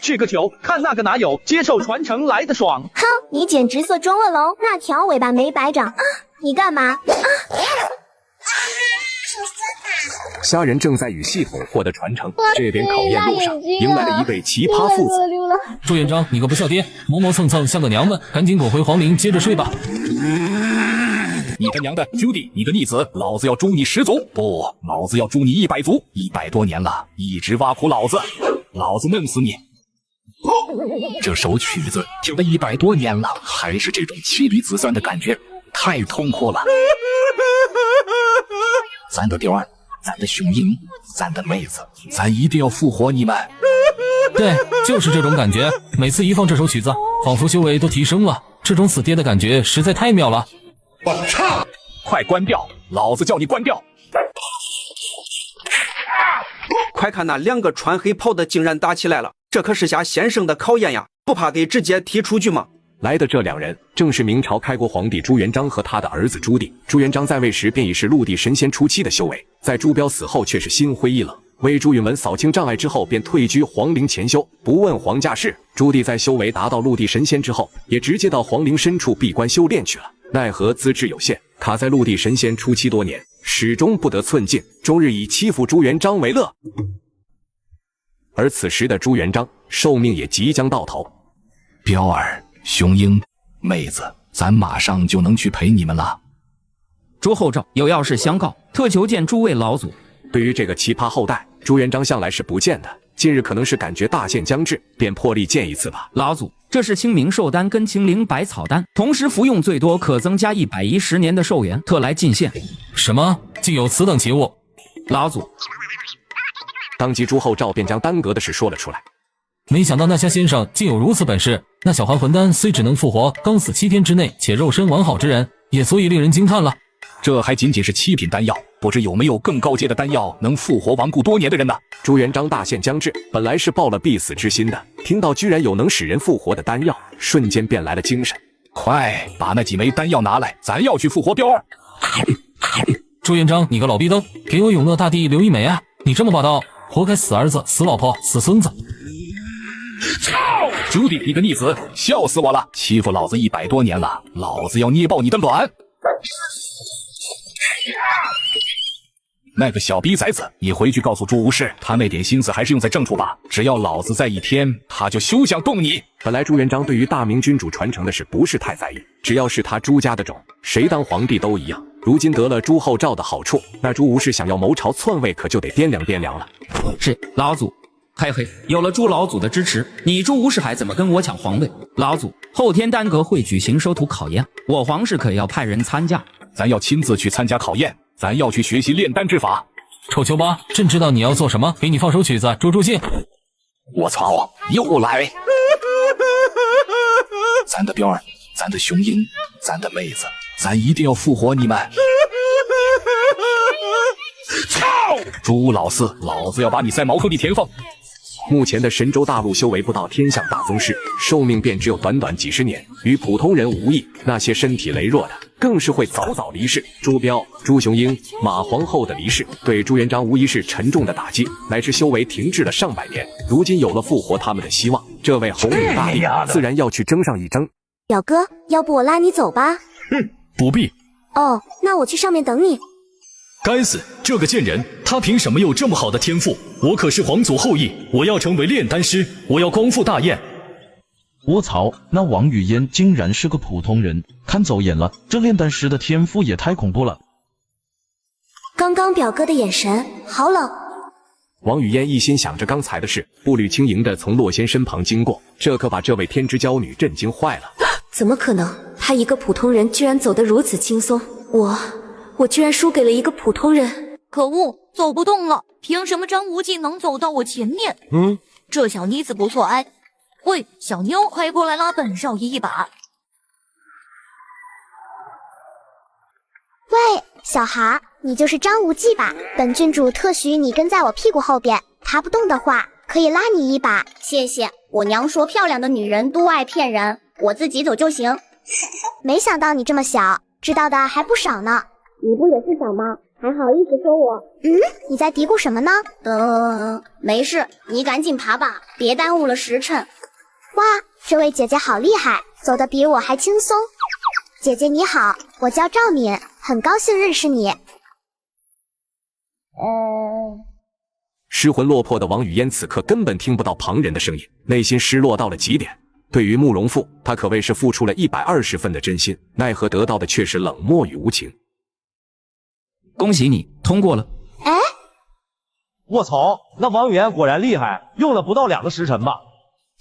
去个球，看那个哪有接受传承来的爽！哼，你简直色中了龙，那条尾巴没白长啊！你干嘛？虾仁正在与系统获得传承，这边考验路上迎来了一位奇葩父子。朱元璋，你个不孝爹，磨磨蹭蹭像个娘们，赶紧滚回皇陵接着睡吧。你他娘的，Judy，你个逆子，老子要诛你10族！不，老子要诛你100族！100多年了，一直挖苦老子，老子弄死你！这首曲子听了100多年了，还是这种妻离子散的感觉，太痛苦了。咱的雕儿，咱的雄鹰，咱的妹子，咱一定要复活你们！对，就是这种感觉。每次一放这首曲子，仿佛修为都提升了。这种死爹的感觉实在太妙了。我操！快关掉！老子叫你关掉！快看那2个穿黑袍的竟然打起来了，这可是下先生的考验呀，不怕给直接踢出去吗？来的这2人正是明朝开国皇帝朱元璋和他的儿子朱棣。朱元璋在位时便已是陆地神仙初期的修为，在朱标死后却是心灰意冷，为朱允炆扫清障碍之后，便退居皇陵潜修，不问皇家事。朱棣在修为达到陆地神仙之后，也直接到皇陵深处闭关修炼去了。奈何资质有限，卡在陆地神仙初期多年，始终不得寸进，终日以欺负朱元璋为乐。而此时的朱元璋寿命也即将到头。彪儿、雄鹰、妹子，咱马上就能去陪你们了。朱厚照有要事相告，特求见诸位老祖。对于这个奇葩后代，朱元璋向来是不见的，近日可能是感觉大限将至，便破例见一次吧。老祖，这是清明寿丹跟清灵百草丹，同时服用最多可增加110年的寿元，特来进献。什么？竟有此等奇物？老祖，当即朱厚照便将丹阁的事说了出来。没想到那虾先生竟有如此本事。那小还魂丹虽只能复活刚死7天之内且肉身完好之人，也足以令人惊叹了。这还仅仅是7品丹药，不知有没有更高阶的丹药能复活亡故多年的人呢？朱元璋大限将至，本来是抱了必死之心的，听到居然有能使人复活的丹药，瞬间便来了精神。快把那几枚丹药拿来，咱要去复活彪儿。朱元璋，你个老逼灯，给我永乐大帝留1枚啊！你这么霸道，活该死儿子、死老婆、死孙子！朱棣，你个逆子，笑死我了！欺负老子100多年了，老子要捏爆你的卵！那个小逼崽子，你回去告诉朱无事，他那点心思还是用在正处吧。只要老子在1天，他就休想动你。本来朱元璋对于大明君主传承的事不是太在意，只要是他朱家的种，谁当皇帝都一样。如今得了朱厚照的好处，那朱无事想要谋朝篡位，可就得掂量掂量了。是老祖，嘿嘿，有了朱老祖的支持，你朱无事还怎么跟我抢皇位？老祖，后天丹阁会举行收徒考验，我皇室可要派人参加。咱要亲自去参加考验，咱要去学习炼丹之法。臭球巴，朕知道你要做什么，给你放首曲子助助兴。我操，又来！咱的彪儿，咱的雄鹰，咱的妹子，咱一定要复活你们！操！朱老四，老子要把你塞茅坑里填缝！目前的神州大陆修为不到天象大宗师，寿命便只有短短几十年，与普通人无异。那些身体羸弱的，更是会早早离世。朱标、朱雄鹰、马皇后的离世，对朱元璋无疑是沉重的打击，乃至修为停滞了上百年。如今有了复活他们的希望，这位宏武大帝自然要去争上一争。表哥，要不我拉你走吧？不必。哦，那我去上面等你。该死，这个贱人，他凭什么有这么好的天赋？我可是皇族后裔，我要成为炼丹师，我要光复大燕。我操，那王语嫣竟然是个普通人，看走眼了，这炼丹师的天赋也太恐怖了。刚刚表哥的眼神好冷。王语嫣一心想着刚才的事，步履轻盈地从洛仙身旁经过，这可把这位天之娇女震惊坏了。怎么可能？她一个普通人居然走得如此轻松，我居然输给了一个普通人！可恶，走不动了！凭什么张无忌能走到我前面？这小妮子不错哎。喂，小妞，快过来拉本少爷一把！喂，小孩，你就是张无忌吧？本郡主特许你跟在我屁股后边，他不动的话，可以拉你一把。谢谢。我娘说漂亮的女人都爱骗人，我自己走就行。没想到你这么小，知道的还不少呢。你不也是小吗？还好意思说我？你在嘀咕什么呢？没事，你赶紧爬吧，别耽误了时辰。哇，这位姐姐好厉害，走得比我还轻松。姐姐你好，我叫赵敏，很高兴认识你。失魂落魄的王语嫣此刻根本听不到旁人的声音，内心失落到了极点。对于慕容复，他可谓是付出了120分的真心，奈何得到的却是冷漠与无情。恭喜你通过了。哎，卧槽，那王语嫣果然厉害，用了不到2个时辰吧？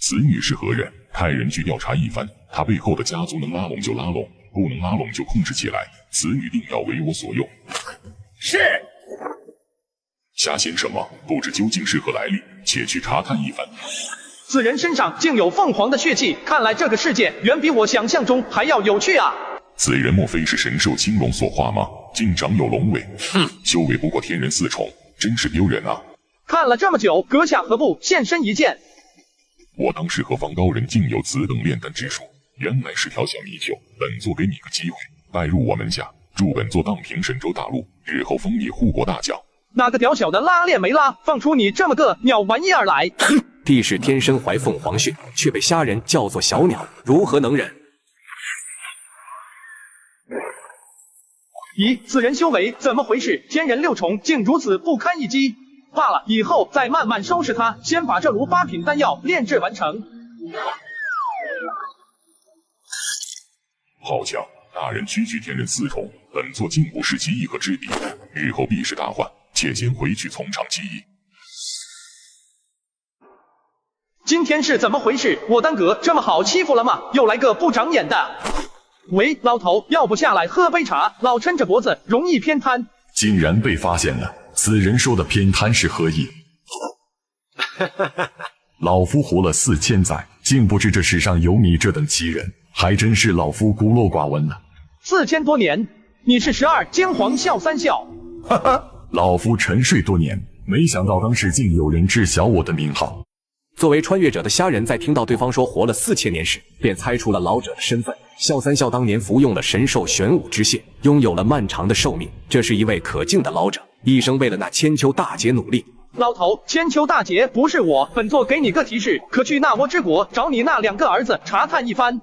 此女是何人？派人去调查一番，她背后的家族能拉拢就拉拢，不能拉拢就控制起来。此女定要为我所用。是。瞎嫌什么？不知究竟是何来历，且去查探一番。此人身上竟有凤凰的血气，看来这个世界远比我想象中还要有趣啊！此人莫非是神兽青龙所化吗？竟长有龙尾，修为不过天人4重，真是丢人啊！看了这么久，阁下何不现身一见？我当时何方高人竟有此等炼丹之术，原来是条小泥鳅。本座给你个机会，拜入我门下，助本座荡平神州大陆，日后封你护国大将。那个屌小的拉链没拉，放出你这么个鸟玩意儿来！帝释天身怀凤凰血，却被虾人叫做小鸟，如何能忍？咦，此人修为怎么回事？天人6重竟如此不堪一击！罢了，以后再慢慢收拾他，先把这炉8品丹药炼制完成。好强，大人区区天人4重，本座竟不是其一合之敌，日后必是大患，且先回去从长计议。今天是怎么回事？我丹阁这么好欺负了吗？又来个不长眼的！喂，老头，要不下来喝杯茶？老抻着脖子，容易偏瘫。竟然被发现了，此人说的偏瘫是何意？老夫活了4000载，竟不知这世上有你这等奇人，还真是老夫孤陋寡闻了。4000多年，你是12金皇笑3笑。哈哈，老夫沉睡多年，没想到当时竟有人知晓我的名号。作为穿越者的虾人，在听到对方说活了4000年时，便猜出了老者的身份。笑3笑当年服用了神兽玄武之血，拥有了漫长的寿命。这是一位可敬的老者，一生为了那千秋大劫努力。老头，千秋大劫不是我，本座给你个提示，可去那倭之国找你那2个儿子查探一番。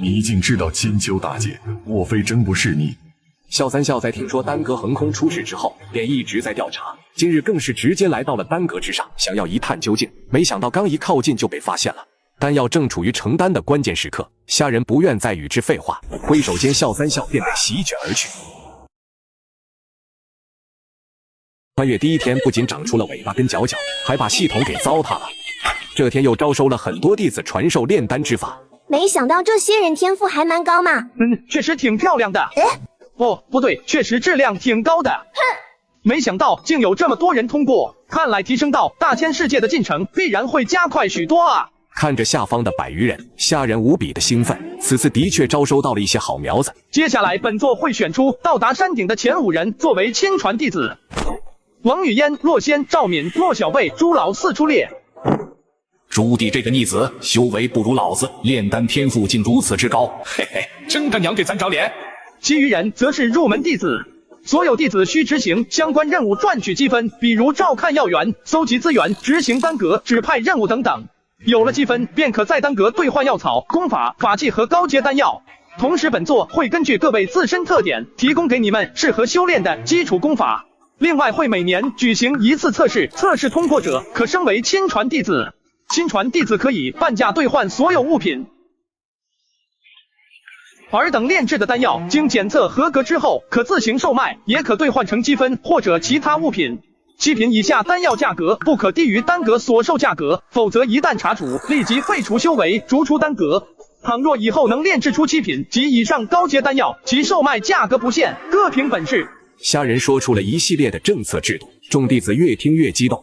你竟知道千秋大劫，莫非真不是你？笑3笑在听说丹阁横空出世之后，便一直在调查，今日更是直接来到了丹阁之上，想要一探究竟。没想到刚一靠近就被发现了。丹药正处于成丹的关键时刻，虾人不愿再与之废话，挥手间笑3笑便被席卷而去。穿越第一天不仅长出了尾巴跟脚脚，还把系统给糟蹋了。这天又招收了很多弟子传授炼丹之法。没想到这些人天赋还蛮高嘛。确实挺漂亮的。哦，不对，确实质量挺高的。没想到竟有这么多人通过，看来提升到大千世界的进程必然会加快许多啊！看着下方的100余人，虾人无比的兴奋，此次的确招收到了一些好苗子。接下来本座会选出到达山顶的前5人作为亲传弟子。王语嫣、洛仙、赵敏、洛小贝、朱老四出列。朱棣这个逆子，修为不如老子，炼丹天赋竟如此之高，嘿嘿，真他娘给咱长脸！其余人则是入门弟子，所有弟子需执行相关任务赚取积分，比如照看药源、搜集资源、执行丹阁指派任务等等。有了积分，便可在丹阁兑换药草、功法、法器和高阶丹药。同时，本座会根据各位自身特点，提供给你们适合修炼的基础功法。另外，会每年举行一次测试，测试通过者可升为亲传弟子。亲传弟子可以半价兑换所有物品。尔等炼制的丹药经检测合格之后，可自行售卖，也可兑换成积分或者其他物品。7品以下丹药价格不可低于丹阁所售价格，否则一旦查处，立即废除修为，逐出丹阁。倘若以后能炼制出7品及以上高阶丹药，其售卖价格不限，各凭本事。虾人说出了一系列的政策制度，众弟子越听越激动。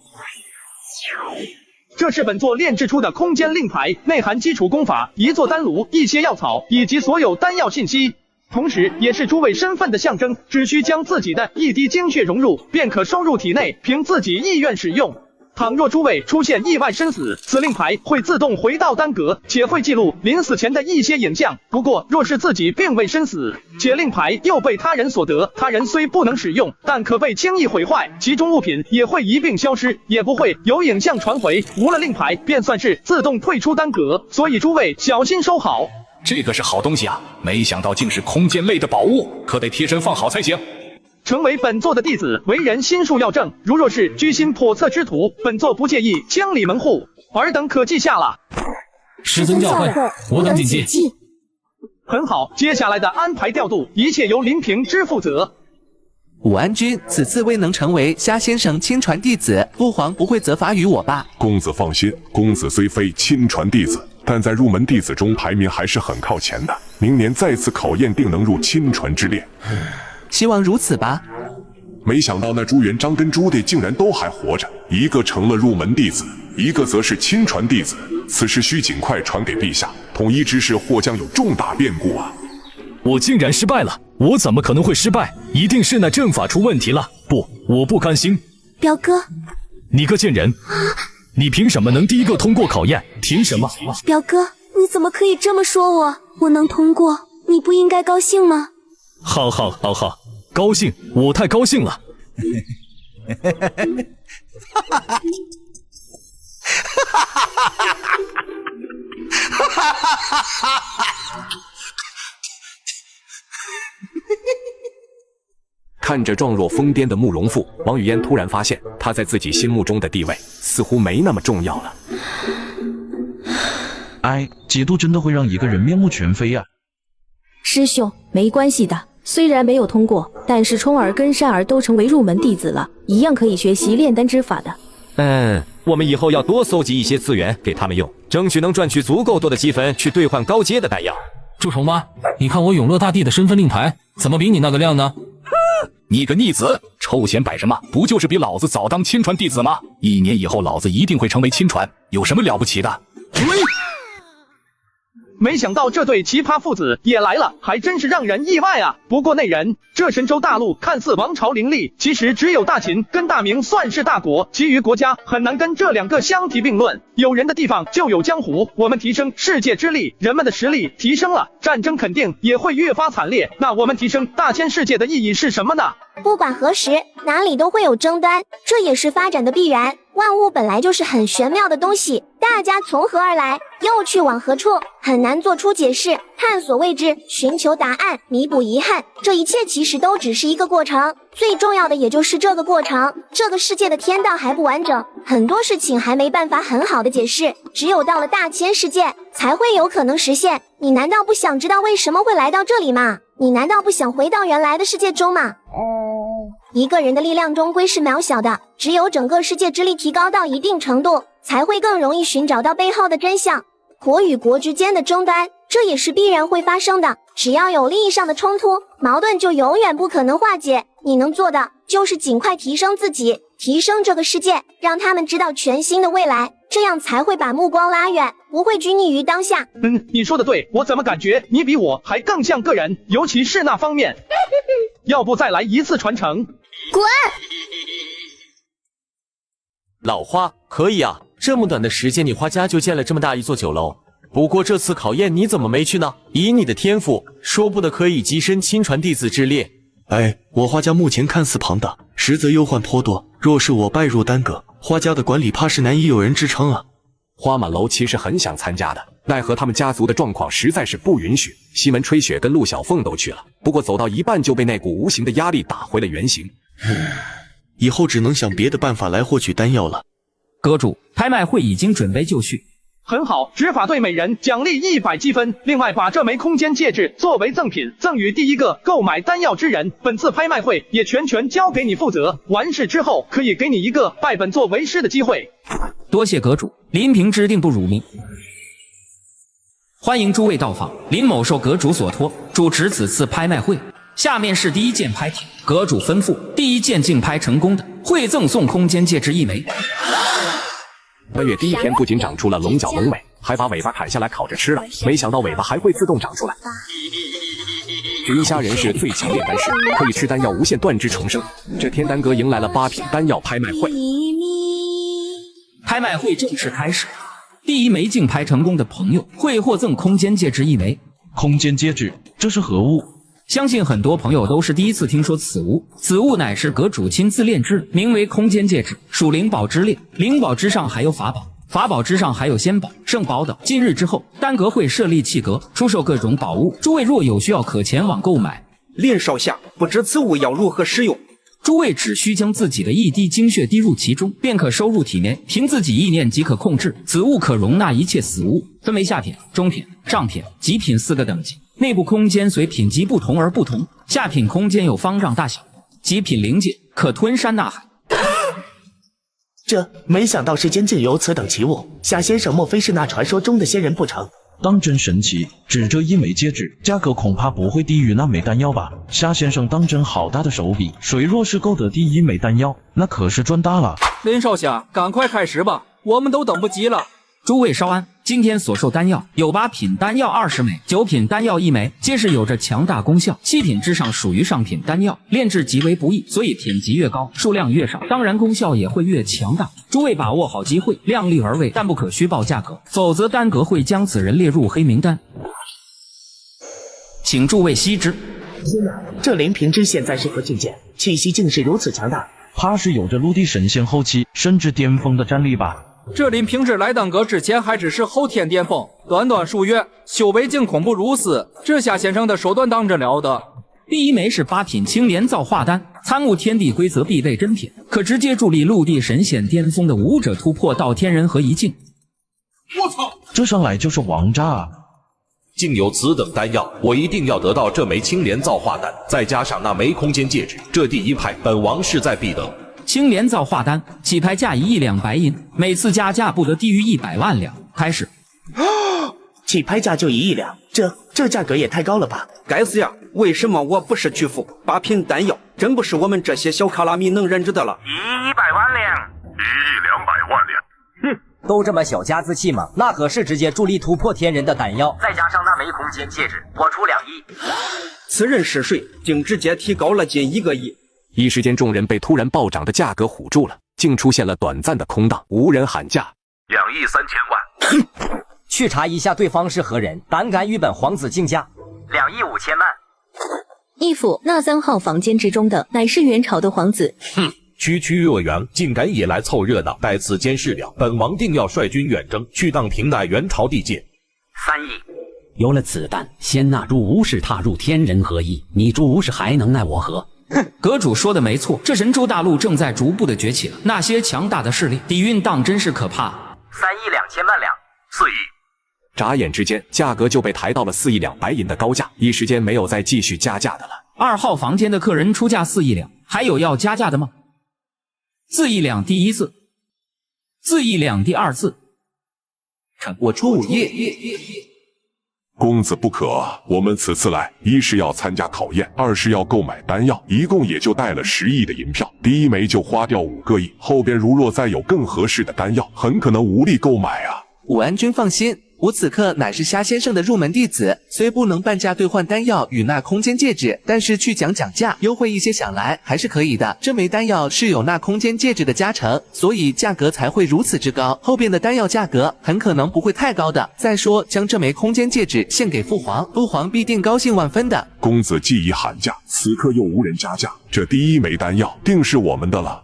这是本座炼制出的空间令牌，内含基础功法、一座丹炉、一些药草以及所有丹药信息，同时也是诸位身份的象征。只需将自己的一滴精血融入，便可收入体内，凭自己意愿使用。倘若诸位出现意外身死，此令牌会自动回到丹阁，且会记录临死前的一些影像。不过，若是自己并未身死，且令牌又被他人所得，他人虽不能使用，但可被轻易毁坏，其中物品也会一并消失，也不会有影像传回。无了令牌，便算是自动退出丹阁，所以诸位小心收好。这个是好东西啊，没想到竟是空间类的宝物，可得贴身放好才行。成为本座的弟子，为人心术要正，如若是居心叵测之徒，本座不介意清理门户。尔等可记下了。师尊教诲，我等谨记。很好，接下来的安排调度，一切由林平之负责。武安君此次未能成为虾先生亲传弟子，父皇不会责罚于我吧？公子放心，公子虽非亲传弟子，但在入门弟子中排名还是很靠前的。明年再次考验，定能入亲传之列。希望如此吧。没想到那朱元璋跟朱棣竟然都还活着，一个成了入门弟子，一个则是亲传弟子。此事需尽快传给陛下，统一之事或将有重大变故啊！我竟然失败了！我怎么可能会失败？一定是那阵法出问题了！不，我不甘心！表哥，你个贱人！你凭什么能第一个通过考验？凭什么？表哥，你怎么可以这么说我？我能通过，你不应该高兴吗？好，高兴！我太高兴了！看着状若疯癫的慕容复，王语嫣突然发现，他在自己心目中的地位似乎没那么重要了。哎，嫉妒真的会让一个人面目全非啊！师兄，没关系的，虽然没有通过，但是冲儿跟善儿都成为入门弟子了，一样可以学习炼丹之法的。我们以后要多搜集一些资源给他们用，争取能赚取足够多的积分去兑换高阶的丹药。住手吗？你看我永乐大帝的身份令牌，怎么比你那个亮呢？你个逆子，臭显摆什么？不就是比老子早当亲传弟子吗？1年以后老子一定会成为亲传，有什么了不起的？没想到这对奇葩父子也来了，还真是让人意外啊！不过内人，这神州大陆看似王朝林立，其实只有大秦跟大明算是大国，其余国家很难跟这两个相提并论。有人的地方就有江湖，我们提升世界之力，人们的实力提升了，战争肯定也会越发惨烈。那我们提升大千世界的意义是什么呢？不管何时哪里都会有争端，这也是发展的必然。万物本来就是很玄妙的东西，大家从何而来，又去往何处，很难做出解释。探索未知，寻求答案，弥补遗憾，这一切其实都只是一个过程，最重要的也就是这个过程。这个世界的天道还不完整，很多事情还没办法很好的解释，只有到了大千世界才会有可能实现。你难道不想知道为什么会来到这里吗？你难道不想回到原来的世界中吗？一个人的力量终归是渺小的，只有整个世界之力提高到一定程度，才会更容易寻找到背后的真相。国与国之间的争端，这也是必然会发生的。只要有利益上的冲突，矛盾就永远不可能化解。你能做的就是尽快提升自己，提升这个世界，让他们知道全新的未来，这样才会把目光拉远，不会拘泥于当下。你说的对，我怎么感觉你比我还更像个人，尤其是那方面。要不再来一次传承？滚！老花，可以啊，这么短的时间，你花家就建了这么大一座酒楼。不过这次考验你怎么没去呢？以你的天赋，说不得可以跻身亲传弟子之列。哎，我花家目前看似庞大，实则忧患颇多。若是我拜入丹阁，花家的管理怕是难以有人支撑啊。花满楼其实很想参加的，奈何他们家族的状况实在是不允许。西门吹雪跟陆小凤都去了，不过走到一半就被那股无形的压力打回了原形。以后只能想别的办法来获取丹药了。阁主，拍卖会已经准备就绪。很好，执法队每人奖励100积分，另外把这枚空间戒指作为赠品赠予第一个购买丹药之人。本次拍卖会也全交给你负责，完事之后可以给你一个拜本座为师的机会。多谢阁主，林平之定不辱命。欢迎诸位到访，林某受阁主所托，主持此次拍卖会。下面是第一件拍品，阁主吩咐，第一件竞拍成功的，会赠送空间戒指1枚。本月第一天不仅长出了龙角龙尾，还把尾巴砍下来烤着吃了，没想到尾巴还会自动长出来。云虾人是最强炼丹师，可以吃丹药无限断肢重生。这天丹阁迎来了8品丹药拍卖会。拍卖会正式开始，第一枚竞拍成功的朋友会获赠空间戒指1枚。空间戒指，这是何物？相信很多朋友都是第一次听说此物，此物乃是阁主亲自炼制，名为空间戒指，属灵宝之列。灵宝之上还有法宝，法宝之上还有仙宝、圣宝等。近日之后，丹阁会设立器阁，出售各种宝物，诸位若有需要可前往购买。林少侠，不知此物要如何使用？诸位只需将自己的一滴精血滴入其中，便可收入体内，凭自己意念即可控制。此物可容纳一切死物，分为下品、中品、上品、极品4个等级。内部空间随品级不同而不同，下品空间有方丈大小，极品灵界可吞山纳海。没想到世间竟有此等奇物，夏先生莫非是那传说中的仙人不成？当真神奇，只这一枚戒指，价格恐怕不会低于那枚丹药吧？夏先生当真好大的手笔，谁若是购得第一枚丹药，那可是赚大了。林少侠，赶快开始吧，我们都等不及了。诸位稍安，今天所售丹药有8品丹药20枚，9品丹药1枚，皆是有着强大功效。7品之上属于上品丹药，炼制极为不易，所以品级越高，数量越少，当然功效也会越强大。诸位把握好机会，量力而为，但不可虚报价格，否则丹阁会将此人列入黑名单。请诸位悉知。天哪，这林平之现在是何境界？气息竟是如此强大，怕是有着陆地神仙后期甚至巅峰的战力吧？这林平之来当阁之前还只是后天巅峰，短短数月，修为竟恐怖如斯，这夏先生的手段当真了得。第一枚是8品青莲造化丹，参悟天地规则必备珍品，可直接助力陆地神仙巅峰的武者突破到天人合一境。我操，这上来就是王炸啊！竟有此等丹药，我一定要得到这枚青莲造化丹，再加上那枚空间戒指，这第一派本王势在必得。青莲造化丹起拍价1亿2白银，每次加价不得低于100万两。开始。起拍价就1亿两，这价格也太高了吧！该死呀！为什么我不是巨富？8品丹药真不是我们这些小卡拉米能认知的了。1亿100万两，1亿200万两。哼，都这么小家子气吗？那可是直接助力突破天人的丹药，再加上那枚空间戒指，我出2亿。此人是谁？竟直接提高了近1个亿！一时间，众人被突然暴涨的价格唬住了，竟出现了短暂的空档，无人喊价。2亿3千万。去查一下对方是何人，胆敢与本皇子竞价。2亿5千万。义父，那3号房间之中的乃是元朝的皇子。哼，区区弱元，竟敢也来凑热闹，待此间事了，本王定要率军远征，去荡平乃元朝地界。3亿。有了此丹，先那入无是踏入天人合一，你朱无是还能奈我何？哼，阁主说的没错，这神州大陆正在逐步的崛起了，那些强大的势力底蕴当真是可怕。3亿2千万两，4亿。眨眼之间，价格就被抬到了4亿2白银的高价，一时间没有再继续加价的了。2号房间的客人出价4亿两，还有要加价的吗？4亿两第一次，4亿两第二次。我出5亿。公子不可，我们此次来，一是要参加考验，二是要购买丹药，一共也就带了10亿的银票，第一枚就花掉5个亿，后边如若再有更合适的丹药，很可能无力购买啊。武安君放心，我此刻乃是虾先生的入门弟子，虽不能半价兑换丹药与那空间戒指，但是去讲价，优惠一些想来还是可以的。这枚丹药是有那空间戒指的加成，所以价格才会如此之高。后边的丹药价格很可能不会太高的。再说，将这枚空间戒指献给父皇，父皇必定高兴万分的。公子既已喊价，此刻又无人加价，这第一枚丹药定是我们的了。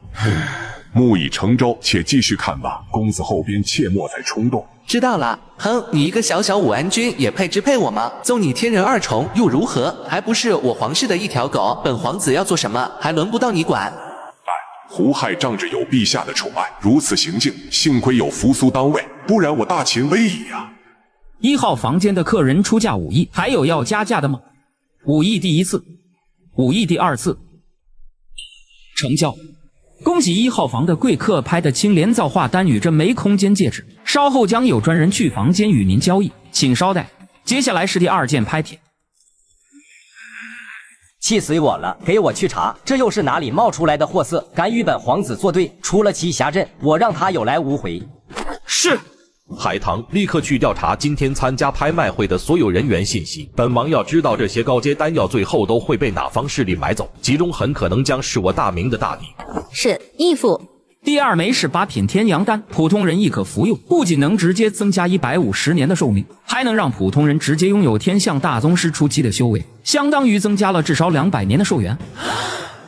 木已成舟，且继续看吧。公子后边切莫再冲动。知道了。哼，你一个小小武安君也配支配我吗？纵你天人2重又如何？还不是我皇室的一条狗。本皇子要做什么，还轮不到你管。胡亥仗着有陛下的宠爱，如此行径，幸亏有扶苏当位，不然我大秦危矣啊！1号房间的客人出价5亿，还有要加价的吗？5亿第一次，5亿第二次，成交。恭喜1号房的贵客拍的青莲造化丹与这枚空间戒指，稍后将有专人去房间与您交易，请稍待。接下来是第2件拍品。气死我了！给我去查，这又是哪里冒出来的货色？敢与本皇子作对，出了栖霞镇，我让他有来无回。是。海棠，立刻去调查今天参加拍卖会的所有人员信息。本王要知道这些高阶丹药最后都会被哪方势力买走，其中很可能将是我大明的大敌。是，义父。第2枚是8品天阳丹，普通人亦可服用，不仅能直接增加150年的寿命，还能让普通人直接拥有天象大宗师初期的修为，相当于增加了至少200年的寿元。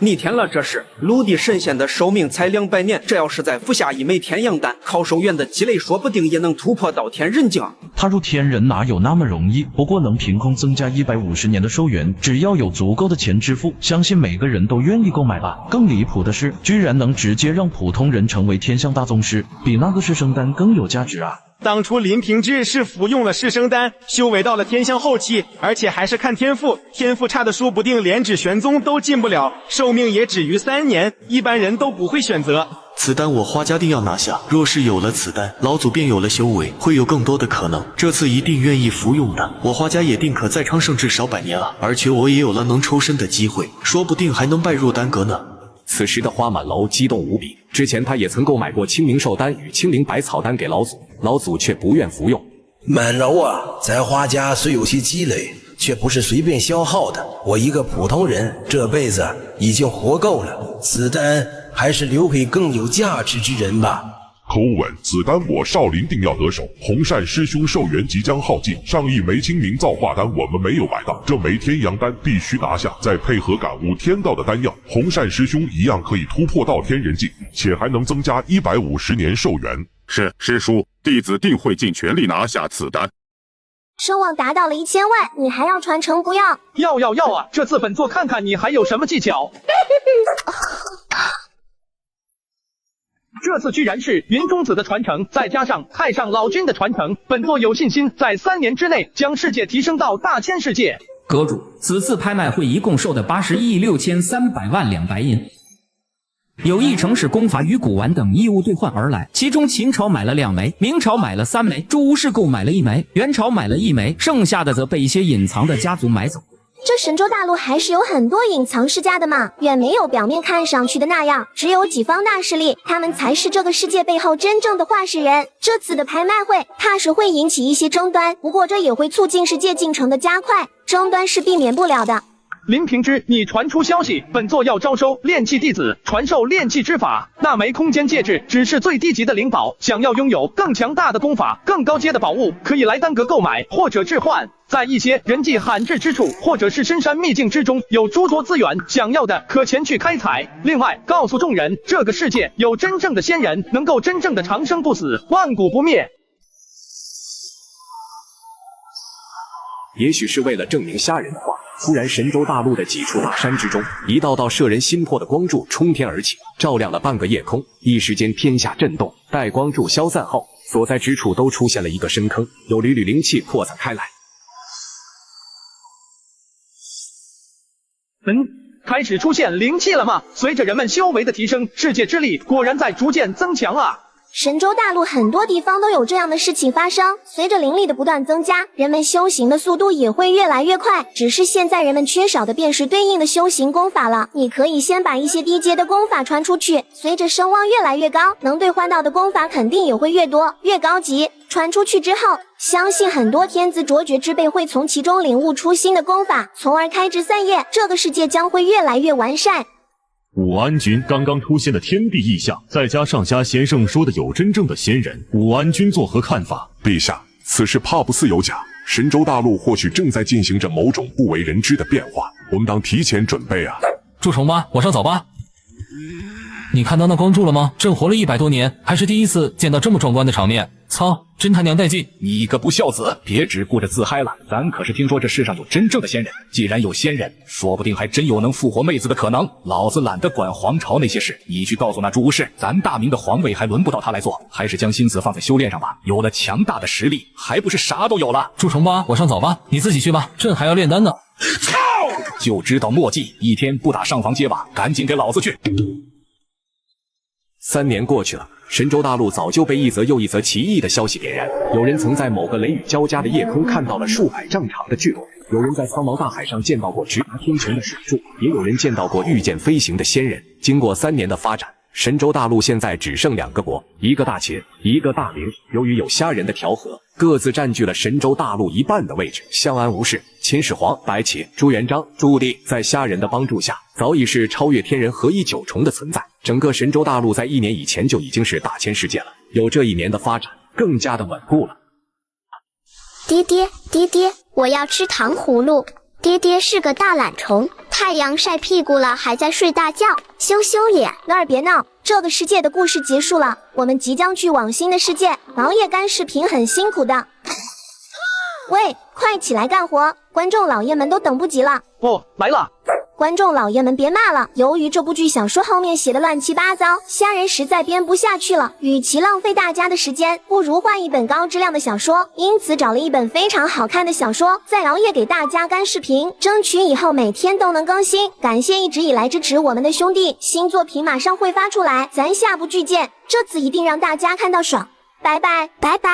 逆天了，这是陆地神仙的寿命才200年，这要是再服下1枚天阳丹，靠寿元的积累，说不定也能突破到天人境。踏入天人哪有那么容易？不过能凭空增加150年的寿元，只要有足够的钱支付，相信每个人都愿意购买吧。更离谱的是，居然能直接让普通人成为天象大宗师，比那个师生丹更有价值啊！当初林平之是服用了噬生丹，修为到了天象后期，而且还是看天赋，天赋差的说不定连指玄宗都进不了，寿命也只余3年，一般人都不会选择。此丹我花家定要拿下，若是有了此丹，老祖便有了修为，会有更多的可能。这次一定愿意服用的，我花家也定可再昌盛至少100年了，而且我也有了能抽身的机会，说不定还能拜入丹阁呢。此时的花满楼激动无比，之前他也曾购买过清明寿丹与清灵百草丹给老祖，老祖却不愿服用。满楼啊，在花家虽有些积累，却不是随便消耗的。我一个普通人，这辈子已经活够了，此丹还是留给更有价值之人吧。口吻，此丹我少林定要得手。红善师兄寿元即将耗尽，上1枚清明造化丹我们没有买到，这枚天阳丹必须拿下，再配合感悟天道的丹药，红善师兄一样可以突破到天人境，且还能增加150年寿元。是师叔，弟子定会尽全力拿下此丹。声望达到了1000万，你还要传承不要？要啊！这次本座看看你还有什么技巧。这次居然是云中子的传承，再加上太上老君的传承，本座有信心在3年之内将世界提升到大千世界。阁主，此次拍卖会一共售的81亿6300万两白银，有1成是功法与古玩等衣物兑换而来，其中秦朝买了2枚，明朝买了3枚，朱吴氏购买了1枚，元朝买了1枚，剩下的则被一些隐藏的家族买走。这神州大陆还是有很多隐藏世家的嘛，远没有表面看上去的那样，只有几方大势力，他们才是这个世界背后真正的话事人。这次的拍卖会怕是会引起一些争端，不过这也会促进世界进程的加快，争端是避免不了的。林平之，你传出消息，本座要招收炼器弟子，传授炼器之法。那枚空间戒指只是最低级的灵宝，想要拥有更强大的功法、更高阶的宝物，可以来丹阁购买或者置换。在一些人迹罕至之处，或者是深山秘境之中，有诸多资源，想要的可前去开采。另外，告诉众人，这个世界有真正的仙人，能够真正的长生不死，万古不灭。也许是为了证明虾仁的话，突然神州大陆的几处大山之中，一道道摄人心魄的光柱冲天而起，照亮了半个夜空。一时间天下震动，待光柱消散后，所在之处都出现了一个深坑，有缕缕灵气扩散开来。开始出现灵气了吗？随着人们修为的提升，世界之力果然在逐渐增强啊！神州大陆很多地方都有这样的事情发生，随着灵力的不断增加，人们修行的速度也会越来越快，只是现在人们缺少的便是对应的修行功法了。你可以先把一些低阶的功法传出去，随着声望越来越高，能兑换到的功法肯定也会越多越高级。传出去之后，相信很多天资卓绝之辈会从其中领悟出新的功法，从而开枝散叶，这个世界将会越来越完善。武安君刚刚出现的天地异象，再加上虾先生说的有真正的仙人，武安君作何看法？陛下，此事怕不似有假，神州大陆或许正在进行着某种不为人知的变化，我们当提前准备啊！祝虫吧，往上走吧。你看到那光柱了吗？朕活了100多年，还是第一次见到这么壮观的场面。操，真他娘带劲！你个不孝子，别只顾着自嗨了，咱可是听说这世上有真正的仙人。既然有仙人，说不定还真有能复活妹子的可能。老子懒得管皇朝那些事，你去告诉那朱无事，咱大明的皇位还轮不到他来做，还是将心思放在修炼上吧。有了强大的实力，还不是啥都有了？祝虫吧，往上走吧，你自己去吧，朕还要炼丹呢。操！就知道墨迹，一天不打上房揭瓦，赶紧给老子去！3年过去了，神州大陆早就被一则又一则奇异的消息点燃。有人曾在某个雷雨交加的夜空看到了数百丈长的巨龙，有人在苍茫大海上见到过直达天穹的水柱，也有人见到过御剑飞行的仙人。经过3年的发展，神州大陆现在只剩2个国，一个大秦，一个大明。由于有虾人的调和，各自占据了神州大陆1半的位置，相安无事。秦始皇、白起、朱元璋、朱棣在虾人的帮助下，早已是超越天人合一9重的存在。整个神州大陆在1年以前就已经是大千世界了，有这1年的发展，更加的稳固了。爹爹，我要吃糖葫芦。爹爹是个大懒虫，太阳晒屁股了还在睡大觉，羞羞脸。乐儿别闹，这个世界的故事结束了，我们即将去往新的世界。熬夜干视频很辛苦的。喂，快起来干活，观众老爷们都等不及了。哦，来了。观众老爷们别骂了，由于这部剧小说后面写的乱七八糟，虾仁实在编不下去了，与其浪费大家的时间，不如换一本高质量的小说，因此找了一本非常好看的小说，再熬夜给大家干视频，争取以后每天都能更新。感谢一直以来支持我们的兄弟，新作品马上会发出来，咱下部剧见，这次一定让大家看到爽，拜拜拜拜。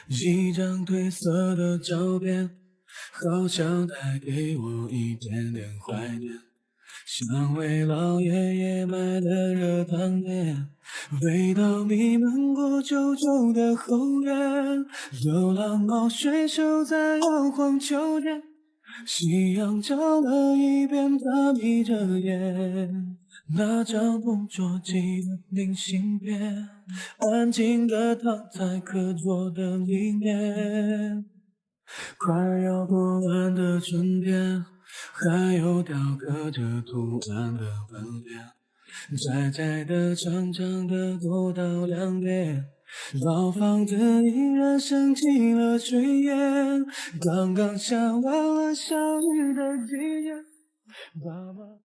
一张褪色的照片，好像带给我一点点怀念，像为老爷爷买的热汤面，味道弥漫过旧旧的后院，流浪猫睡熟在摇晃秋千，夕阳照了一遍，它眯着眼，那张同桌寄的明信片，安静地躺在课桌的里面。快要过完的春天，还有雕刻着图案的门帘，窄窄的长长的过道两边，老房子依然升起了炊烟，刚刚下完了小雨的季节，爸妈